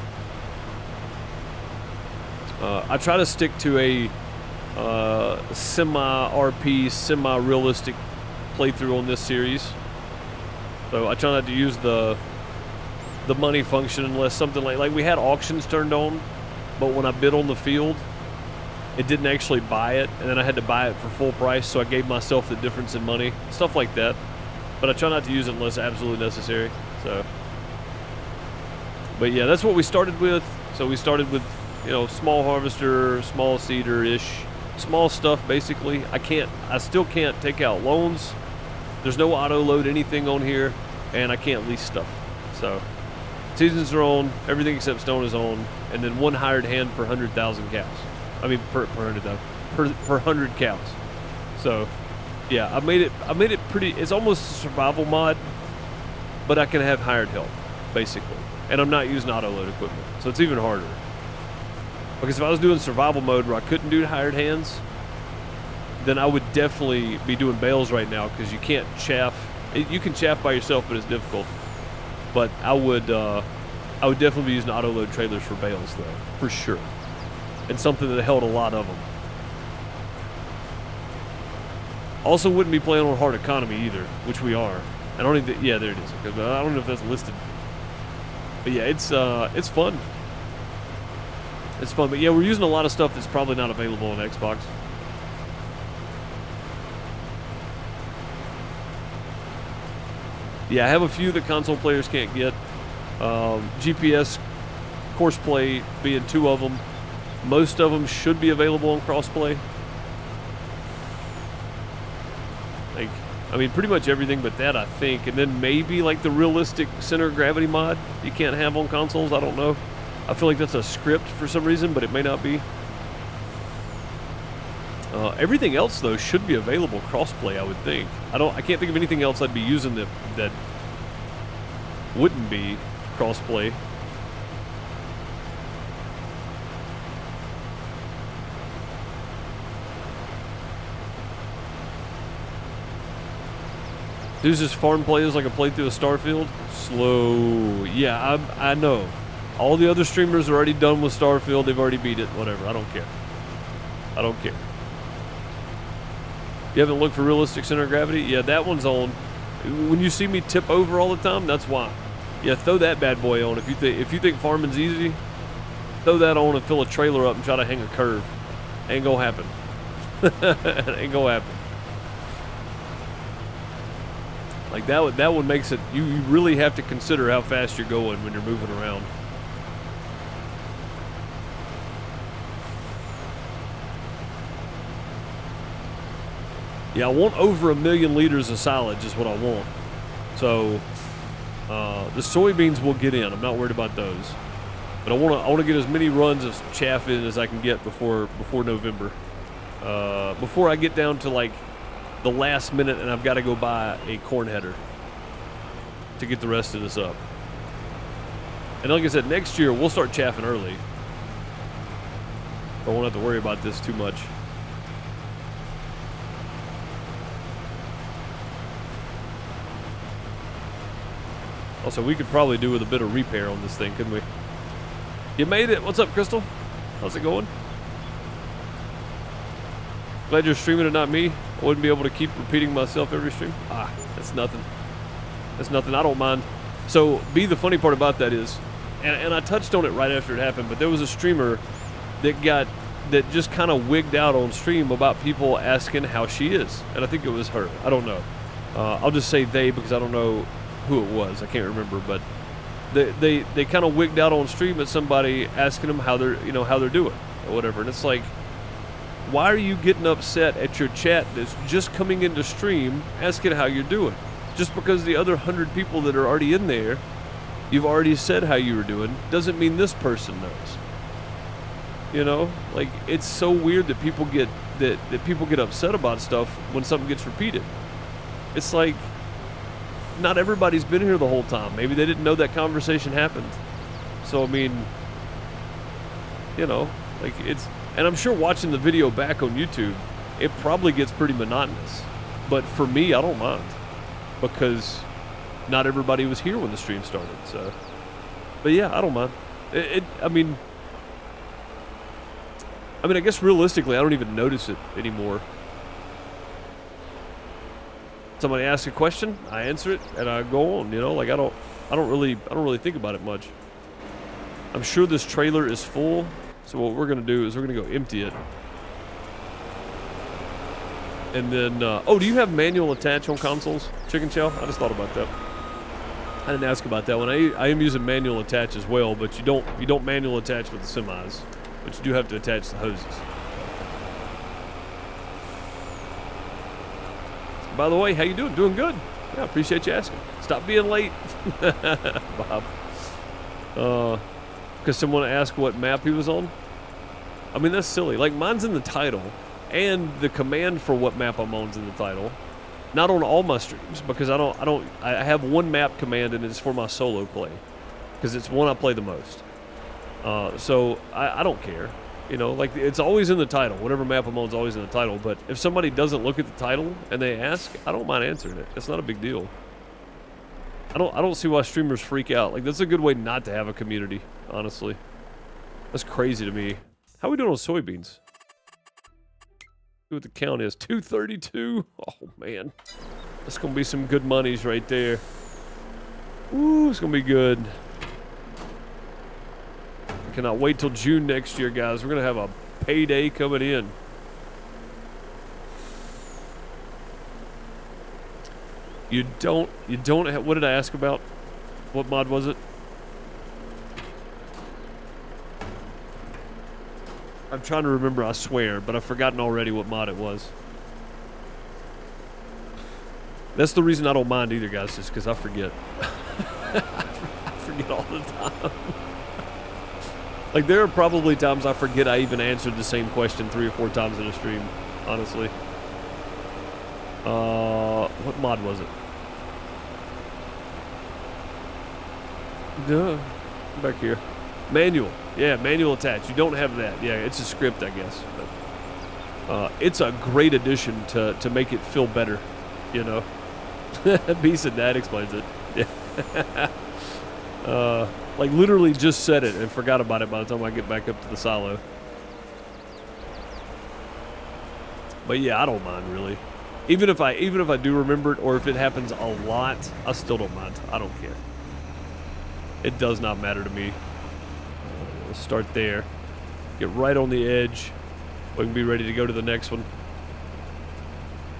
Speaker 1: I try to stick to a semi-RP, semi-realistic playthrough on this series. So I try not to use the money function unless something like we had auctions turned on, but when I bid on the field, it didn't actually buy it, and then I had to buy it for full price, so I gave myself the difference in money, stuff like that. But I try not to use it unless absolutely necessary. So, but yeah, that's what we started with. So we started with, you know, small harvester, small seeder-ish, small stuff basically. I still can't take out loans. There's no auto load anything on here, and I can't lease stuff. So seasons are on, everything except stone is on, and then 1 hired hand per 100,000 cows. I mean per 100,000 per 100 cows. So yeah, I made it pretty. It's almost a survival mod, but I can have hired help basically, and I'm not using auto load equipment, so it's even harder. Because if I was doing survival mode where I couldn't do hired hands, then I would definitely be doing bales right now because you can't chaff. You can chaff by yourself, but it's difficult. But I would definitely be using auto load trailers for bales though, for sure, and something that held a lot of them. Also, wouldn't be playing on hard economy either, which we are. I don't even. Yeah, there it is. Okay, but I don't know if that's listed. But yeah, it's fun. It's fun. But yeah, we're using a lot of stuff that's probably not available on Xbox. Yeah, I have a few that console players can't get. GPS, Courseplay being 2 of them. Most of them should be available on crossplay. Like, I mean, pretty much everything but that, I think. And then maybe like the realistic center of gravity mod you can't have on consoles. I don't know. I feel like that's a script for some reason, but it may not be. Everything else though should be available crossplay, I would think. I can't think of anything else I'd be using that wouldn't be crossplay. Dude's just farm plays like a playthrough of Starfield. Slow. Yeah, I know. All the other streamers are already done with Starfield. They've already beat it. Whatever. I don't care. I don't care. You haven't looked for Realistic Center of Gravity? Yeah, that one's on. When you see me tip over all the time, that's why. Yeah, throw that bad boy on. If you think farming's easy, throw that on and fill a trailer up and try to hang a curve. Ain't gonna happen. Ain't gonna happen. Like that one makes it. You really have to consider how fast you're going when you're moving around. Yeah, I want over 1 million liters of silage is what I want. So the soybeans will get in. I'm not worried about those. But I want to get as many runs of chaff in as I can get before November. Before I get down to like the last minute and I've got to go buy a corn header to get the rest of this up. And like I said, next year we'll start chaffing early. I won't have to worry about this too much. Also, we could probably do with a bit of repair on this thing, couldn't we? You made it. What's up, Crystal? How's it going? Glad you're streaming and not me. I wouldn't be able to keep repeating myself every stream. Ah, that's nothing. That's nothing. I don't mind. So, the funny part about that is, and I touched on it right after it happened, but there was a streamer that just kind of wigged out on stream about people asking how she is. And I think it was her. I don't know. I'll just say they because I don't know who it was. I can't remember, but they kind of wigged out on stream at somebody asking them how they're doing or whatever. And it's like, why are you getting upset at your chat that's just coming into stream asking how you're doing? Just because the other 100 people that are already in there, you've already said how you were doing, doesn't mean this person knows. You know, like it's so weird that people get upset about stuff when something gets repeated. It's like, not everybody's been here the whole time. Maybe they didn't know that conversation happened. So, I mean, you know, like it's... And I'm sure watching the video back on YouTube, it probably gets pretty monotonous. But for me, I don't mind. Because not everybody was here when the stream started, so... But yeah, I don't mind. I mean, I guess realistically, I don't even notice it anymore. Somebody asks a question, I answer it, and I go on. You know, like I don't really think about it much. I'm sure this trailer is full, so what we're gonna do is we're gonna go empty it, and then oh, do you have manual attach on consoles, Chicken Chow? I just thought about that. I didn't ask about that one. I am using manual attach as well, but you don't manual attach with the semis, but you do have to attach the hoses. By the way, how you doing? Doing good. Yeah, appreciate you asking. Stop being late, Bob. Because someone asked what map he was on. I mean, that's silly. Like, mine's in the title, and the command for what map I'm on's in the title. Not on all my streams, because I have one map command, and it's for my solo play, because it's one I play the most. So I don't care. You know, like, it's always in the title. Whatever map I'm on is always in the title. But if somebody doesn't look at the title and they ask, I don't mind answering it. It's not a big deal. I don't see why streamers freak out. Like, that's a good way not to have a community, honestly. That's crazy to me. How are we doing on soybeans? See what the count is. 232? Oh, man. That's going to be some good monies right there. Ooh, it's going to be good. Cannot wait till June next year, guys. We're gonna have a payday coming in. You don't have, what did I ask about? What mod was it? I'm trying to remember, I swear, but I've forgotten already what mod it was. That's the reason I don't mind either, guys, just because I forget. I forget all the time. Like, there are probably times I forget I even answered the same question 3 or 4 times in a stream, honestly. What mod was it? Duh. Back here. Manual. Yeah, manual attach. You don't have that. Yeah, it's a script, I guess. But, it's a great addition to make it feel better, you know? B said that explains it. Yeah. Like, literally just said it and forgot about it by the time I get back up to the silo. But yeah, I don't mind really. Even if I do remember it, or if it happens a lot, I still don't mind. I don't care. It does not matter to me. We'll start there. Get right on the edge. We can be ready to go to the next one.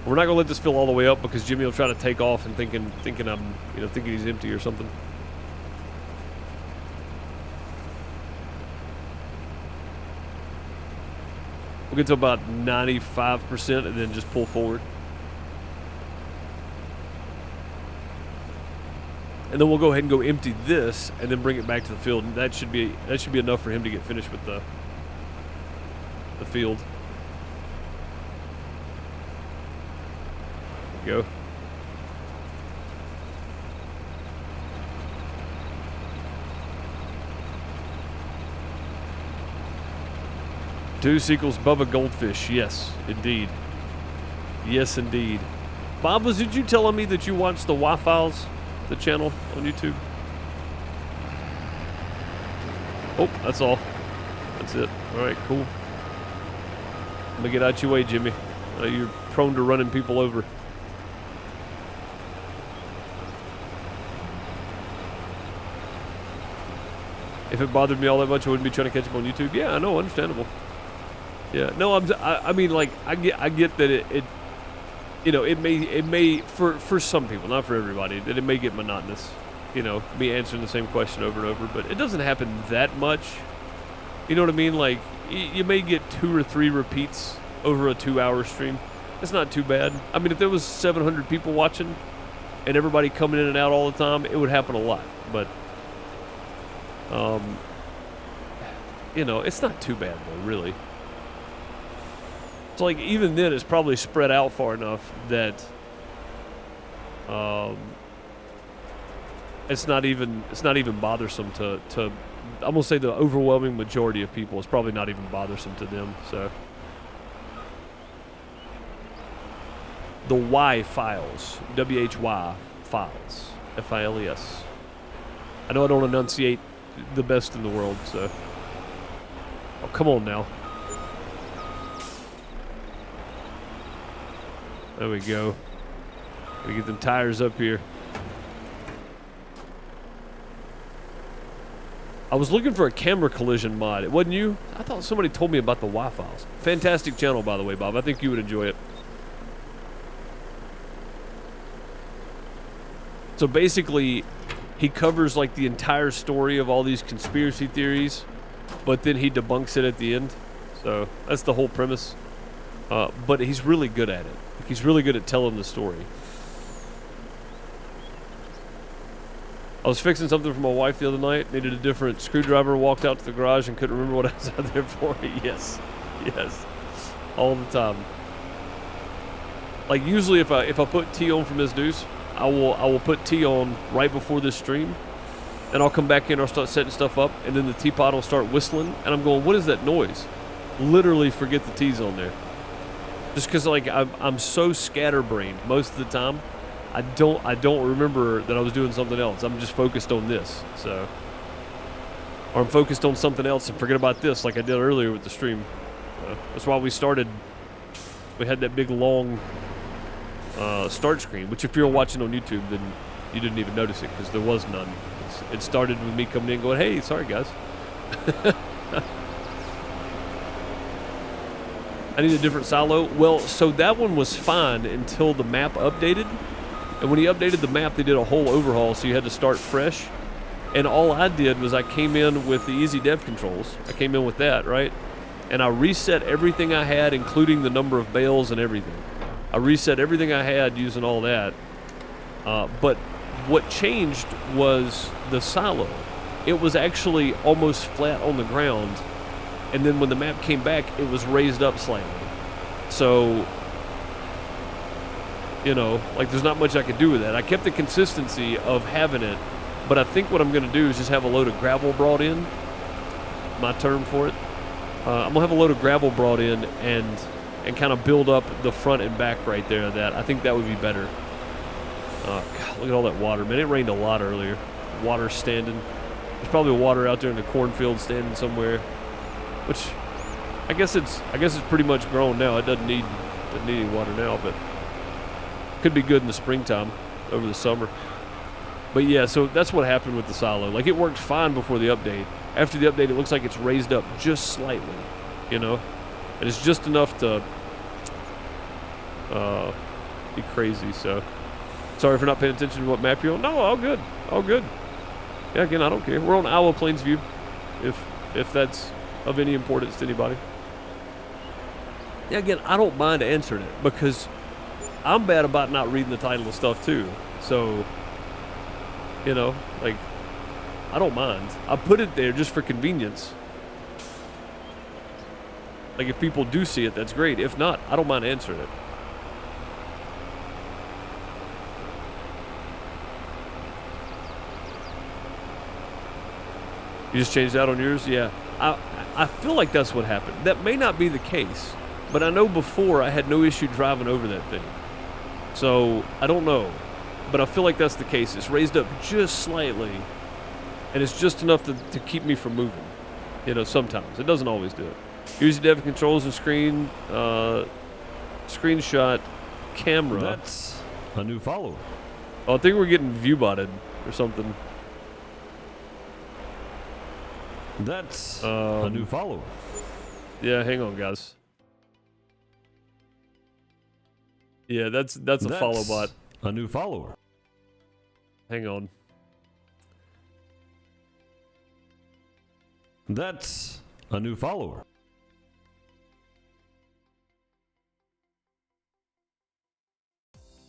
Speaker 1: We're not gonna let this fill all the way up because Jimmy will try to take off and thinking he's empty or something. We'll get to about 95% and then just pull forward. And then we'll go ahead and go empty this and then bring it back to the field. And that should be enough for him to get finished with the field. There we go. Deuce equals Bubba Goldfish. Yes, indeed. Yes, indeed. Bob, did you telling me that you watched the Y-Files, the channel on YouTube? Oh, that's all. That's it. All right, cool. Let me get out your way, Jimmy. You're prone to running people over. If it bothered me all that much, I wouldn't be trying to catch up on YouTube. Yeah, I know, understandable. Yeah, no, I mean, like, I get that it may for some people, not for everybody, that it may get monotonous, me answering the same question over and over, but it doesn't happen that much. You know what I mean? Like, you may get 2 or 3 repeats over a 2-hour stream. It's not too bad. I mean, if there was 700 people watching and everybody coming in and out all the time, it would happen a lot, but it's not too bad though, really. So, like, even then, it's probably spread out far enough that it's not even bothersome to I'm gonna say the overwhelming majority of people. It's probably not even bothersome to them. So, the Y files, WHY files, FILES. I know I don't enunciate the best in the world, so. Oh, come on now. There we go. Gotta get them tires up here. I was looking for a camera collision mod. It wasn't you? I thought somebody told me about the Y-Files. Fantastic channel, by the way, Bob. I think you would enjoy it. So basically, he covers like the entire story of all these conspiracy theories, but then he debunks it at the end. So that's the whole premise. But he's really good at it. He's really good at telling the story. I was fixing something for my wife the other night. Needed a different screwdriver. Walked out to the garage and couldn't remember what I was out there for. Yes, all the time. Like usually, if I put T on from Ms. Deuce, I will put T on right before this stream, and I'll come back in and I'll start setting stuff up, and then the teapot will start whistling, and I'm going, what is that noise? Literally forget the T's on there. Just because like I'm so scatterbrained most of the time, I don't remember that I was doing something else. I'm just focused on this. So, or I'm focused on something else and forget about this, like I did earlier with the stream. That's why we had that big long start screen. Which if you're watching on YouTube, then you didn't even notice it because there was none. It started with me coming in going, "Hey, sorry guys." I need a different silo. Well, so that one was fine until the map updated. And when he updated the map, they did a whole overhaul, so you had to start fresh. And all I did was I came in with the easy dev controls. I came in with that, right? And I reset everything I had, including the number of bales and everything. I reset everything I had using all that. But what changed was the silo. It was actually almost flat on the ground. And then when the map came back, it was raised up slightly. So, like there's not much I could do with that. I kept the consistency of having it, but I think what I'm going to do is just have a load of gravel brought in. My term for it. I'm going to have a load of gravel brought in and kind of build up the front and back right there of that. I think that would be better. God, look at all that water. Man, it rained a lot earlier. Water standing. There's probably water out there in the cornfield standing somewhere, which I guess it's pretty much grown now. It doesn't need any water now, but could be good in the springtime over the summer. But yeah, so that's what happened with the silo. Like, it worked fine before the update. After the update, it looks like it's raised up just slightly, you know, and it's just enough to be crazy. So sorry for not paying attention to what map you're on. No, all good, all good. Yeah, again, I don't care. We're on Iowa Plains View, if that's of any importance to anybody. Yeah, again, I don't mind answering it because I'm bad about not reading the title of stuff too. So, you know, like, I don't mind. I put it there just for convenience. Like, if people do see it, that's great. If not, I don't mind answering it. You just changed out on yours? Yeah. I feel like that's what happened. That may not be the case, but I know before I had no issue driving over that thing. So, I don't know. But I feel like that's the case. It's raised up just slightly, and it's just enough to keep me from moving. You know, sometimes. It doesn't always do it. Use the Dev controls and screenshot camera.
Speaker 2: That's a new follower.
Speaker 1: Oh, I think we're getting view botted or something.
Speaker 2: That's a new follower.
Speaker 1: Yeah, hang on, guys. Yeah, that's a follow bot.
Speaker 2: A new follower.
Speaker 1: Hang on.
Speaker 2: That's a new follower.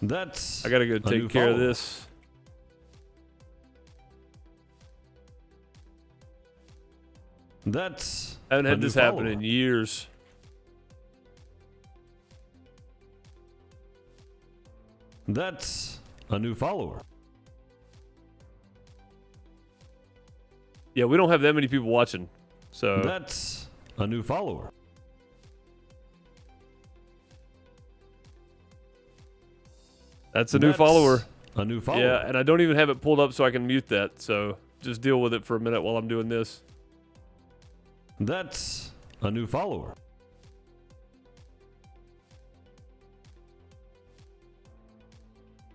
Speaker 2: That's
Speaker 1: I gotta go take care of this.
Speaker 2: That's
Speaker 1: I haven't had this happen in years.
Speaker 2: That's a new follower.
Speaker 1: Yeah, we don't have that many people watching, so
Speaker 2: that's a new follower.
Speaker 1: That's a new follower.
Speaker 2: A new follower.
Speaker 1: Yeah, and I don't even have it pulled up so I can mute that, so just deal with it for a minute while I'm doing this.
Speaker 2: That's a new follower.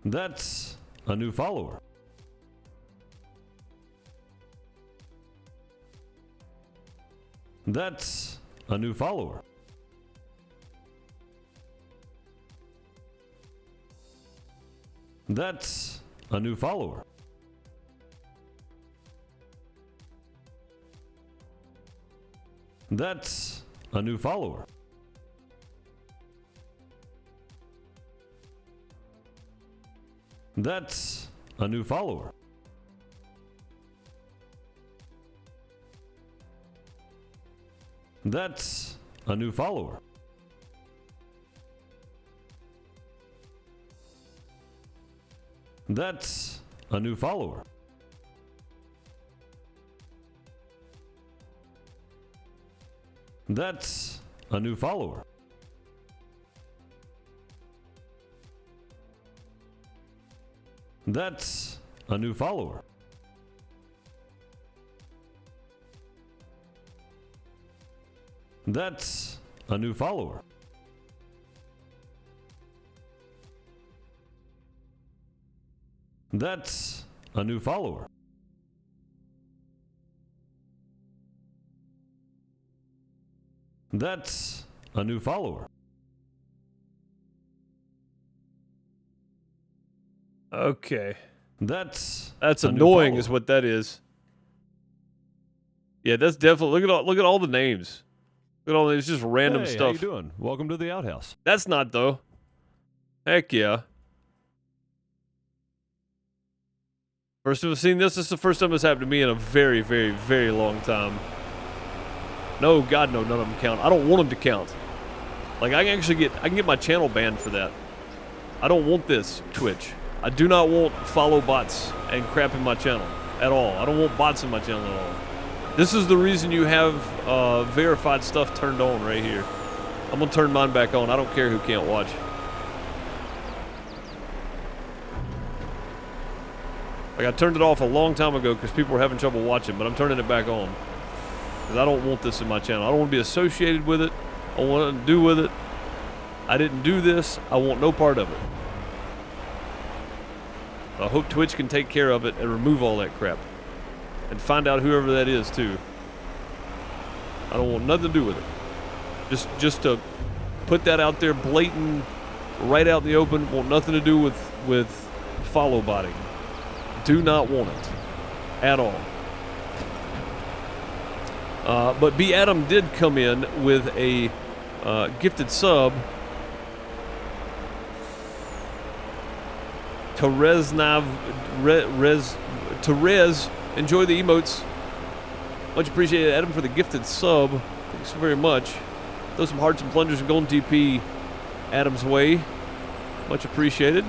Speaker 2: That's a new follower. That's a new follower. That's a new follower. That's a new follower. That's a new follower. That's a new follower. That's a new follower. That's a new follower. That's a new follower. That's a new follower. That's a new follower. That's a new follower.
Speaker 1: Okay.
Speaker 2: That's
Speaker 1: annoying is what that is. Yeah, that's definitely look at all the names. Look at all it's just random
Speaker 2: hey,
Speaker 1: stuff.
Speaker 2: How you doing? Welcome to the outhouse.
Speaker 1: That's not though. Heck yeah. First time I've seen this. This is the first time this happened to me in a very, very, very long time. No, God, no, none of them count. I don't want them to count. Like, I can get my channel banned for that. I don't want this, Twitch. I do not want follow bots and crap in my channel at all. I don't want bots in my channel at all. This is the reason you have verified stuff turned on right here. I'm gonna turn mine back on. I don't care who can't watch. Like, I turned it off a long time ago because people were having trouble watching, but I'm turning it back on. Because I don't want this in my channel. I don't want to be associated with it. I don't want nothing to do with it. I didn't do this. I want no part of it. I hope Twitch can take care of it and remove all that crap. And find out whoever that is, too. I don't want nothing to do with it. Just to put that out there blatant, right out in the open. Want nothing to do with follow botting. Do not want it. At all. But B. Adam did come in with a gifted sub. Terez, enjoy the emotes. Much appreciated, Adam, for the gifted sub. Thanks very much. Throw some hearts and plungers and golden TP Adam's way. Much appreciated.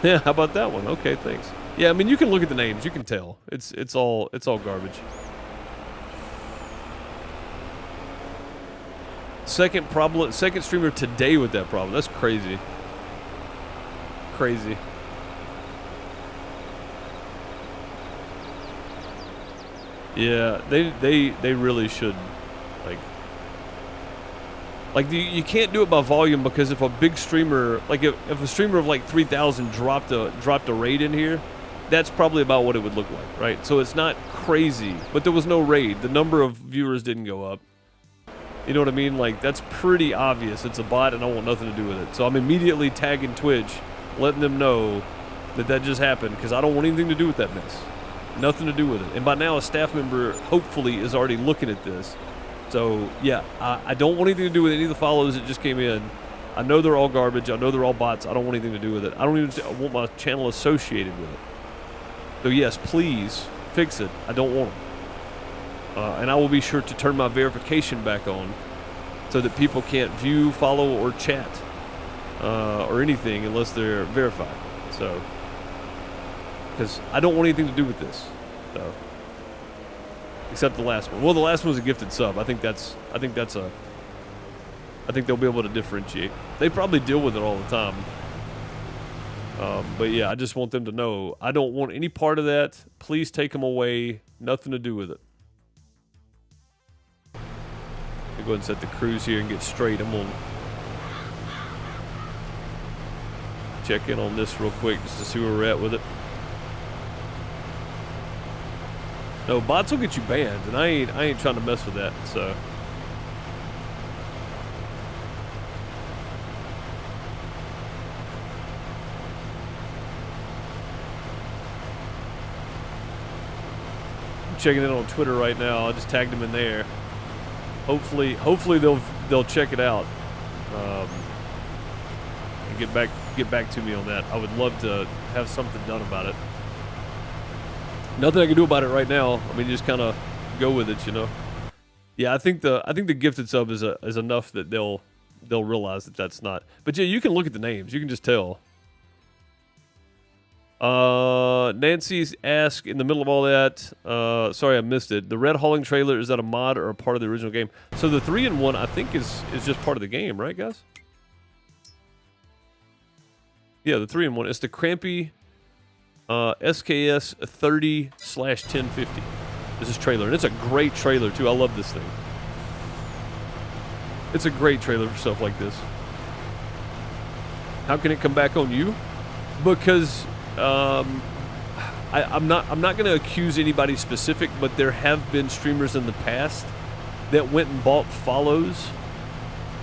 Speaker 1: Yeah, how about that one? Okay, thanks. Yeah, I mean, you can look at the names. You can tell. It's all garbage. Second streamer today with that problem. That's crazy. Crazy. Yeah, they really should, like you can't do it by volume, because if a big streamer, like if a streamer of like 3,000 dropped a raid in here, that's probably about what it would look like, right? So it's not crazy, but there was no raid. The number of viewers didn't go up. You know what I mean? Like, that's pretty obvious. It's a bot, and I want nothing to do with it. So I'm immediately tagging Twitch, letting them know that just happened, because I don't want anything to do with that mess. Nothing to do with it. And by now, a staff member, hopefully, is already looking at this. So, yeah, I don't want anything to do with any of the follows that just came in. I know they're all garbage. I know they're all bots. I don't want anything to do with it. I don't even want my channel associated with it. So, yes, please fix it. I don't want them. And I will be sure to turn my verification back on so that people can't view, follow, or chat or anything unless they're verified. So, because I don't want anything to do with this. So, except the last one. Well, the last one was a gifted sub. I think they'll be able to differentiate. They probably deal with it all the time. But yeah, I just want them to know I don't want any part of that. Please take them away. Nothing to do with it. Go ahead and set the cruise here and get straight. I'm going to check in on this real quick just to see where we're at with it. No, bots will get you banned, and I ain't trying to mess with that, so. I'm checking in on Twitter right now. I just tagged them in there. Hopefully they'll check it out and get back to me on that. I would love to have something done about it. Nothing I can do about it right now. I mean, just kind of go with it, you know. Yeah, I think the gifted sub is enough that they'll realize that that's not. But yeah, you can look at the names. You can just tell. Nancy's asked in the middle of all that, sorry I missed it, the red hauling trailer, is that a mod or a part of the original game? So the 3-in-1 I think is just part of the game, right guys? Yeah, the 3-in-1. It's the Crampy SKS 30/1050. This is trailer, and it's a great trailer too. I love this thing. It's a great trailer for stuff like this. How can it come back on you? Because I'm not going to accuse anybody specific, but there have been streamers in the past that went and bought follows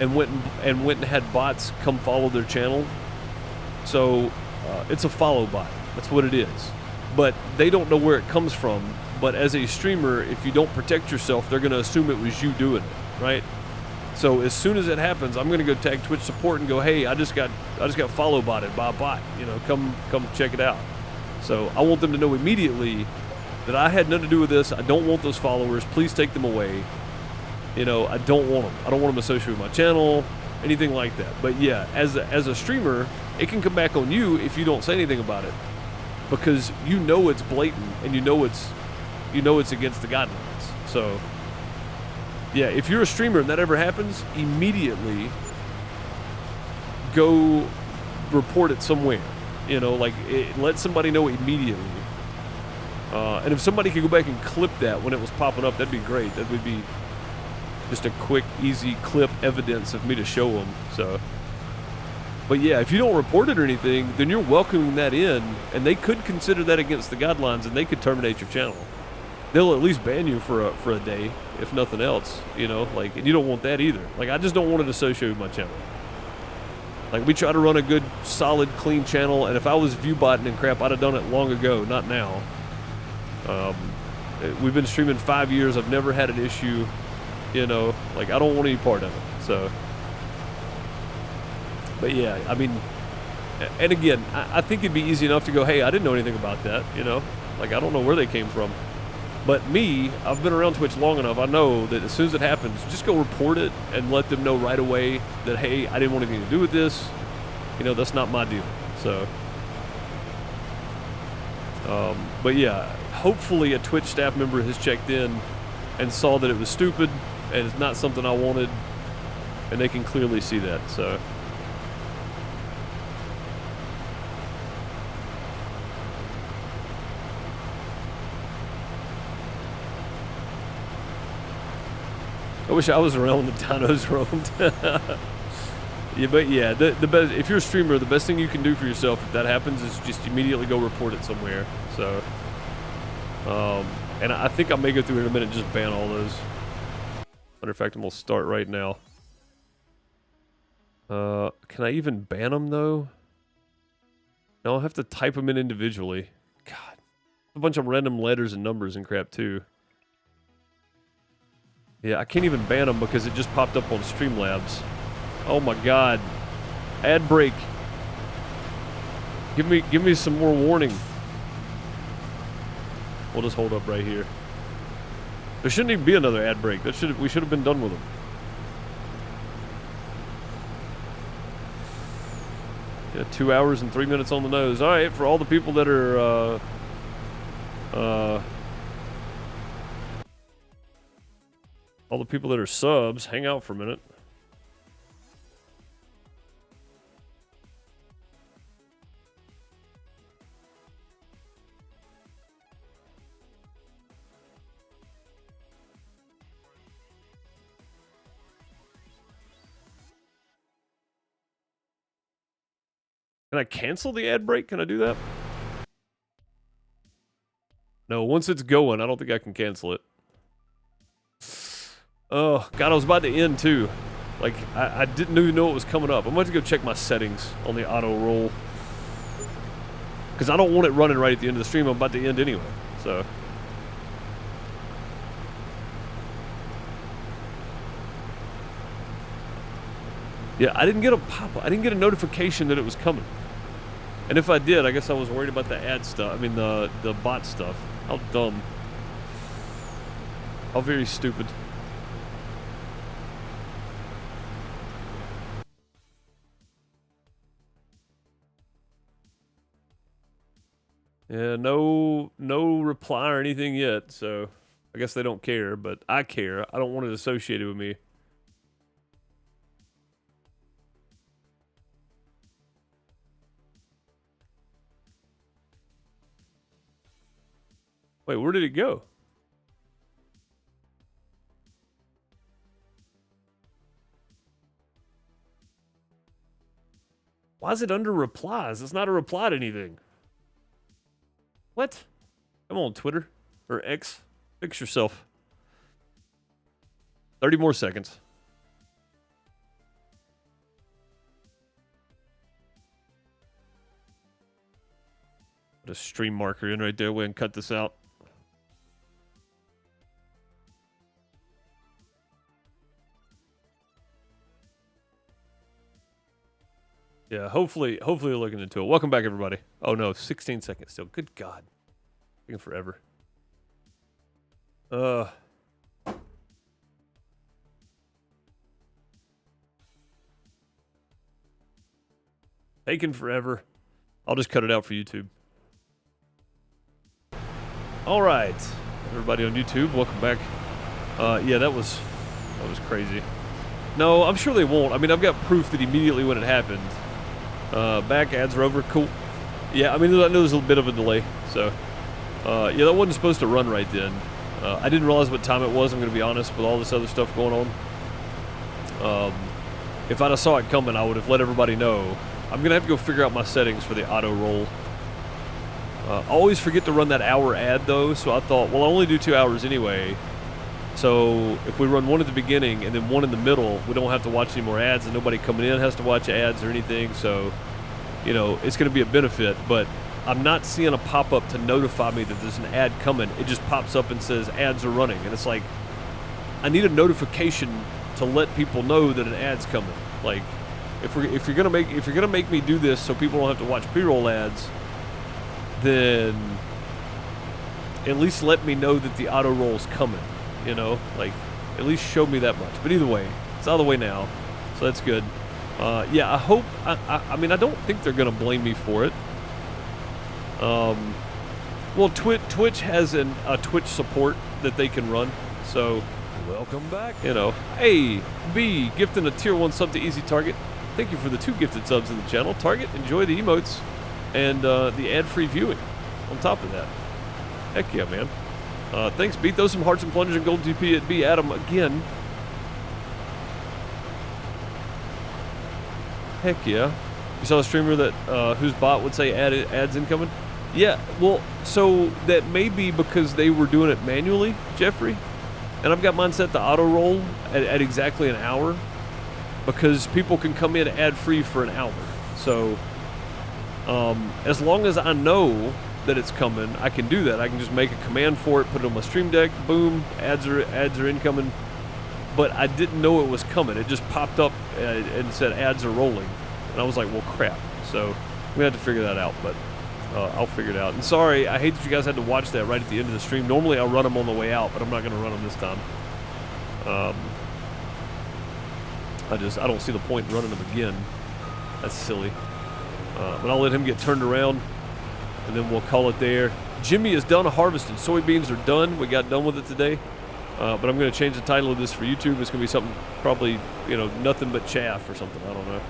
Speaker 1: and went and had bots come follow their channel. So it's a follow bot. That's what it is. But they don't know where it comes from. But as a streamer, if you don't protect yourself, they're going to assume it was you doing it, right? So as soon as it happens, I'm going to go tag Twitch support and go, hey, I just got follow botted by a bot. You know, come check it out. So I want them to know immediately that I had nothing to do with this. I don't want those followers. Please take them away. You know, I don't want them. I don't want them associated with my channel, anything like that. But yeah, as a streamer, it can come back on you if you don't say anything about it, because you know it's blatant and you know it's against the guidelines. So yeah, if you're a streamer and that ever happens, immediately go report it somewhere. You know, like, let somebody know immediately. And if somebody could go back and clip that when it was popping up, that'd be great. That would be just a quick, easy clip evidence of me to show them. So, but yeah, if you don't report it or anything, then you're welcoming that in, and they could consider that against the guidelines, and they could terminate your channel. They'll at least ban you for a day, if nothing else. You know, like, and you don't want that either. Like, I just don't want it associated with my channel. Like, we try to run a good, solid, clean channel, and if I was view botting and crap, I'd have done it long ago, not now. We've been streaming 5 years. I've never had an issue, you know, like, I don't want any part of it. So, but yeah, I mean, and again, I think it'd be easy enough to go, hey, I didn't know anything about that, you know, like, I don't know where they came from. But me, I've been around Twitch long enough, I know that as soon as it happens, just go report it and let them know right away that, hey, I didn't want anything to do with this, you know, that's not my deal. So, but yeah, hopefully a Twitch staff member has checked in and saw that it was stupid and it's not something I wanted, and they can clearly see that. So, I wish I was around when the dinos roamed. Yeah, but yeah, the best, if you're a streamer, the best thing you can do for yourself if that happens is just immediately go report it somewhere. So, and I think I may go through it in a minute and just ban all those. Matter of fact, I'm gonna start right now. Can I even ban them though? No, I'll have to type them in individually. God, a bunch of random letters and numbers and crap too. Yeah, I can't even ban them because it just popped up on Streamlabs. Oh my God. Ad break. Give me some more warning. We'll just hold up right here. There shouldn't even be another ad break. We should have been done with them. Yeah, 2 hours and 3 minutes on the nose. All right, for all the people that are all the people that are subs, hang out for a minute. Can I cancel the ad break? Can I do that? No, once it's going, I don't think I can cancel it. Oh, God, I was about to end, too. Like, I didn't even know it was coming up. I'm about to go check my settings on the auto roll. Because I don't want it running right at the end of the stream. I'm about to end anyway, so. Yeah, I didn't get a pop-up. I didn't get a notification that it was coming. And if I did, I guess I was worried about the ad stuff. I mean, the bot stuff. How dumb. How very stupid. Yeah, no reply or anything yet, so I guess they don't care, but I care. I don't want it associated with me. Wait, where did it go? Why is it under replies? It's not a reply to anything. What? Come on, Twitter or X. Fix yourself. 30 more seconds. Put a stream marker in right there. We're going to cut this out. Yeah, hopefully they're looking into it. Welcome back, everybody. Oh no, 16 seconds still. Good God. Taking forever. Taking forever. I'll just cut it out for YouTube. All right, everybody on YouTube, welcome back. Yeah, that was crazy. No, I'm sure they won't. I mean, I've got proof that immediately when it happened. Back ads are over. Cool. Yeah, I mean, I know there's a bit of a delay, so yeah, that wasn't supposed to run right then. I didn't realize what time it was, I'm going to be honest, with all this other stuff going on. If I'd have saw it coming, I would have let everybody know. I'm going to have to go figure out my settings for the auto roll. I always forget to run that hour ad, though, so I thought, well, I only do 2 hours anyway. So if we run one at the beginning and then one in the middle, we don't have to watch any more ads, and nobody coming in has to watch ads or anything. So, you know, it's going to be a benefit, but I'm not seeing a pop-up to notify me that there's an ad coming. It just pops up and says ads are running, and it's like, I need a notification to let people know that an ad's coming. Like, if you're gonna make me do this so people don't have to watch pre-roll ads, then at least let me know that the auto roll's coming. You know, like, at least show me that much. But either way, it's out of the way now, so that's good. Yeah, I hope. I mean, I don't think they're gonna blame me for it. Well, Twitch has a Twitch support that they can run, so
Speaker 2: Welcome back.
Speaker 1: you know. Hey, B, gifting a tier 1 sub to Easy Target. Thank you for the 2 gifted subs in the channel. Target, enjoy the emotes and the ad-free viewing on top of that. Heck yeah, man. Thanks, B. Throw some hearts and plungers and gold GP at B. Adam again. Heck yeah. You saw a streamer that whose bot would say ads incoming? Yeah, well, so that may be because they were doing it manually, Jeffrey. And I've got mine set to auto roll at exactly an hour because people can come in ad-free for an hour. So as long as I know that it's coming, I can do that. I can just make a command for it, put it on my stream deck, boom, ads are incoming. But I didn't know it was coming. It just popped up and said ads are rolling. And I was like, well, crap. So we're going to have to figure that out, but I'll figure it out. And sorry, I hate that you guys had to watch that right at the end of the stream. Normally I'll run them on the way out, but I'm not going to run them this time. I don't see the point in running them again. That's silly. But I'll let him get turned around, and then we'll call it there. Jimmy is done harvesting. Soybeans are done. We got done with it today. But I'm going to change the title of this for YouTube. It's going to be something probably, you know, nothing but chaff or something. I don't know.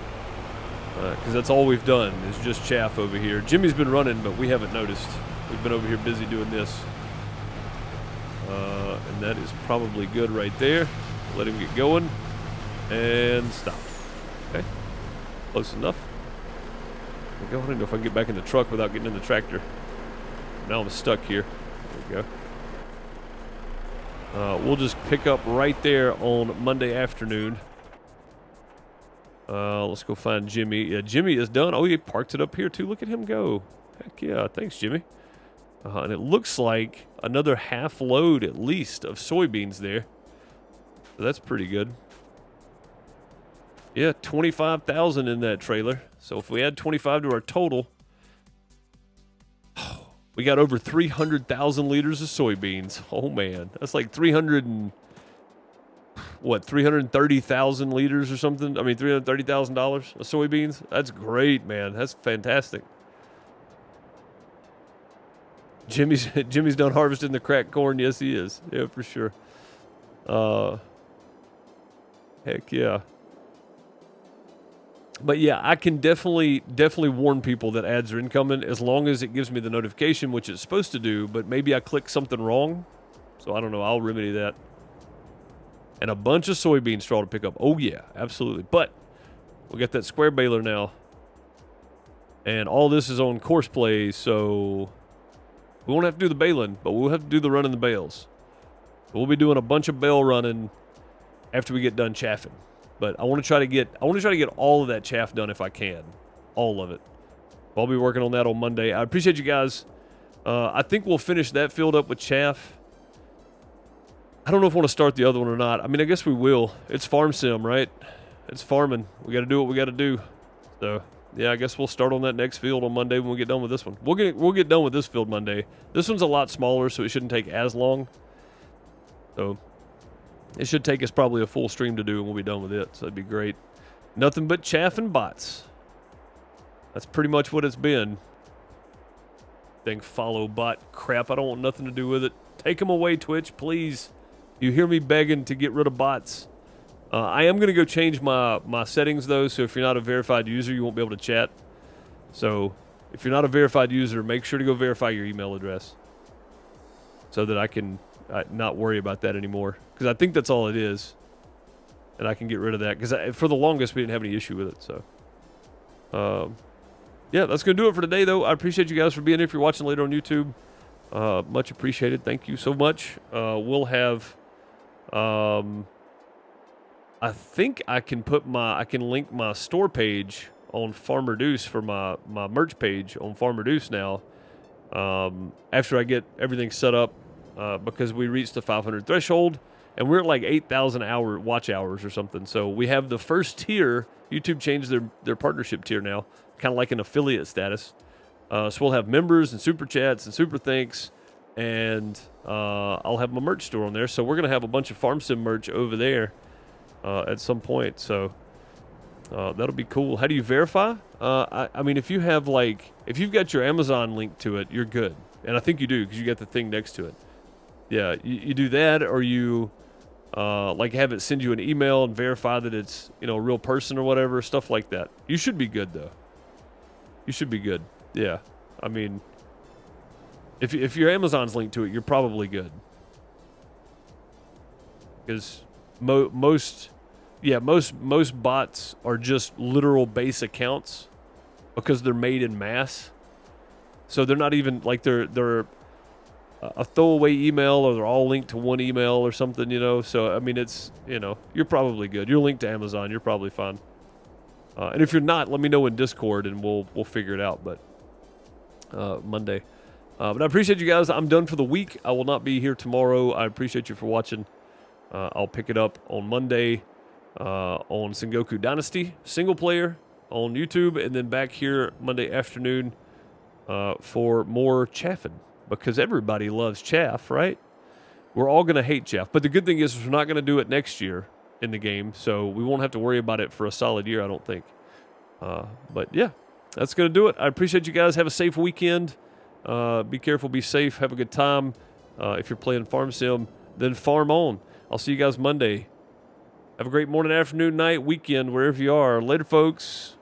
Speaker 1: Because that's all we've done is just chaff over here. Jimmy's been running, but we haven't noticed. We've been over here busy doing this. And that is probably good right there. Let him get going. And stop. Okay. Close enough. I don't know if I can get back in the truck without getting in the tractor. Now I'm stuck here. There we go. We'll just pick up right there on Monday afternoon. Let's go find Jimmy. Yeah, Jimmy is done. Oh, he parked it up here too. Look at him go. Heck yeah. Thanks, Jimmy. And it looks like another half load at least of soybeans there. So that's pretty good. Yeah, 25,000 in that trailer. So if we add 25 to our total, we got over 300,000 liters of soybeans. Oh man, that's like 330,000 liters or something? I mean, $330,000 of soybeans? That's great, man. That's fantastic. Jimmy's done harvesting the cracked corn. Yes, he is. Yeah, for sure. Heck yeah. But yeah, I can definitely warn people that ads are incoming as long as it gives me the notification, which it's supposed to do, but maybe I clicked something wrong. So I don't know. I'll remedy that. And a bunch of soybean straw to pick up. Oh yeah, absolutely. But we got that square baler now. And all this is on course plays, so we won't have to do the baling, but we'll have to do the running the bales. We'll be doing a bunch of bale running after we get done chaffing. But I want to try to get all of that chaff done if I can. All of it. I'll be working on that on Monday. I appreciate you guys. I think we'll finish that field up with chaff. I don't know if I want to start the other one or not. I mean, I guess we will. It's farm sim, right? It's farming. We got to do what we got to do. So, yeah, I guess we'll start on that next field on Monday when we get done with this one. We'll get done with this field Monday. This one's a lot smaller, so it shouldn't take as long. So, it should take us probably a full stream to do, and we'll be done with it. So, that'd be great. Nothing but chaff and bots. That's pretty much what it's been. Thing follow bot crap. I don't want nothing to do with it. Take them away, Twitch, please. You hear me begging to get rid of bots. I am going to go change my settings, though, so if you're not a verified user, you won't be able to chat. So if you're not a verified user, make sure to go verify your email address so that I can not worry about that anymore. Because I think that's all it is. And I can get rid of that. Because for the longest, we didn't have any issue with it. So, yeah, that's going to do it for today, though. I appreciate you guys for being here. If you're watching later on YouTube, much appreciated. Thank you so much. We'll have... I think I can link my store page on Farmer Deuce for my merch page on Farmer Deuce now. After I get everything set up, because we reached the 500 threshold, and we're at like 8,000 watch hours or something. So we have the first tier. YouTube changed their partnership tier now, kind of like an affiliate status. So we'll have members and super chats and super thanks, and I'll have my merch store on there. So we're gonna have a bunch of Farm Sim merch over there at some point. So that'll be cool. How do you verify? I mean, if you've got your Amazon link to it, you're good. And I think you do, because you got the thing next to it. Yeah, you do that, or you like have it send you an email and verify that it's, you know, a real person or whatever, stuff like that. You should be good, though. You should be good. Yeah. I mean, if your Amazon's linked to it, you're probably good. Because most bots are just literal base accounts because they're made in mass. So they're not even like they're a throwaway email, or they're all linked to one email or something, you know. So I mean, it's, you know, you're probably good. You're linked to Amazon, you're probably fine. And if you're not, let me know in Discord and we'll figure it out. But Monday. But I appreciate you guys. I'm done for the week. I will not be here tomorrow. I appreciate you for watching. I'll pick it up on Monday on Sengoku Dynasty single player on YouTube, and then back here Monday afternoon for more chaffing, because everybody loves chaff, right? We're all going to hate chaff, but the good thing is we're not going to do it next year in the game, so we won't have to worry about it for a solid year, I don't think. But yeah, that's going to do it. I appreciate you guys. Have a safe weekend. Be careful, be safe, have a good time. If you're playing Farm Sim, then farm on. I'll see you guys Monday. Have a great morning, afternoon, night, weekend, wherever you are. Later, folks.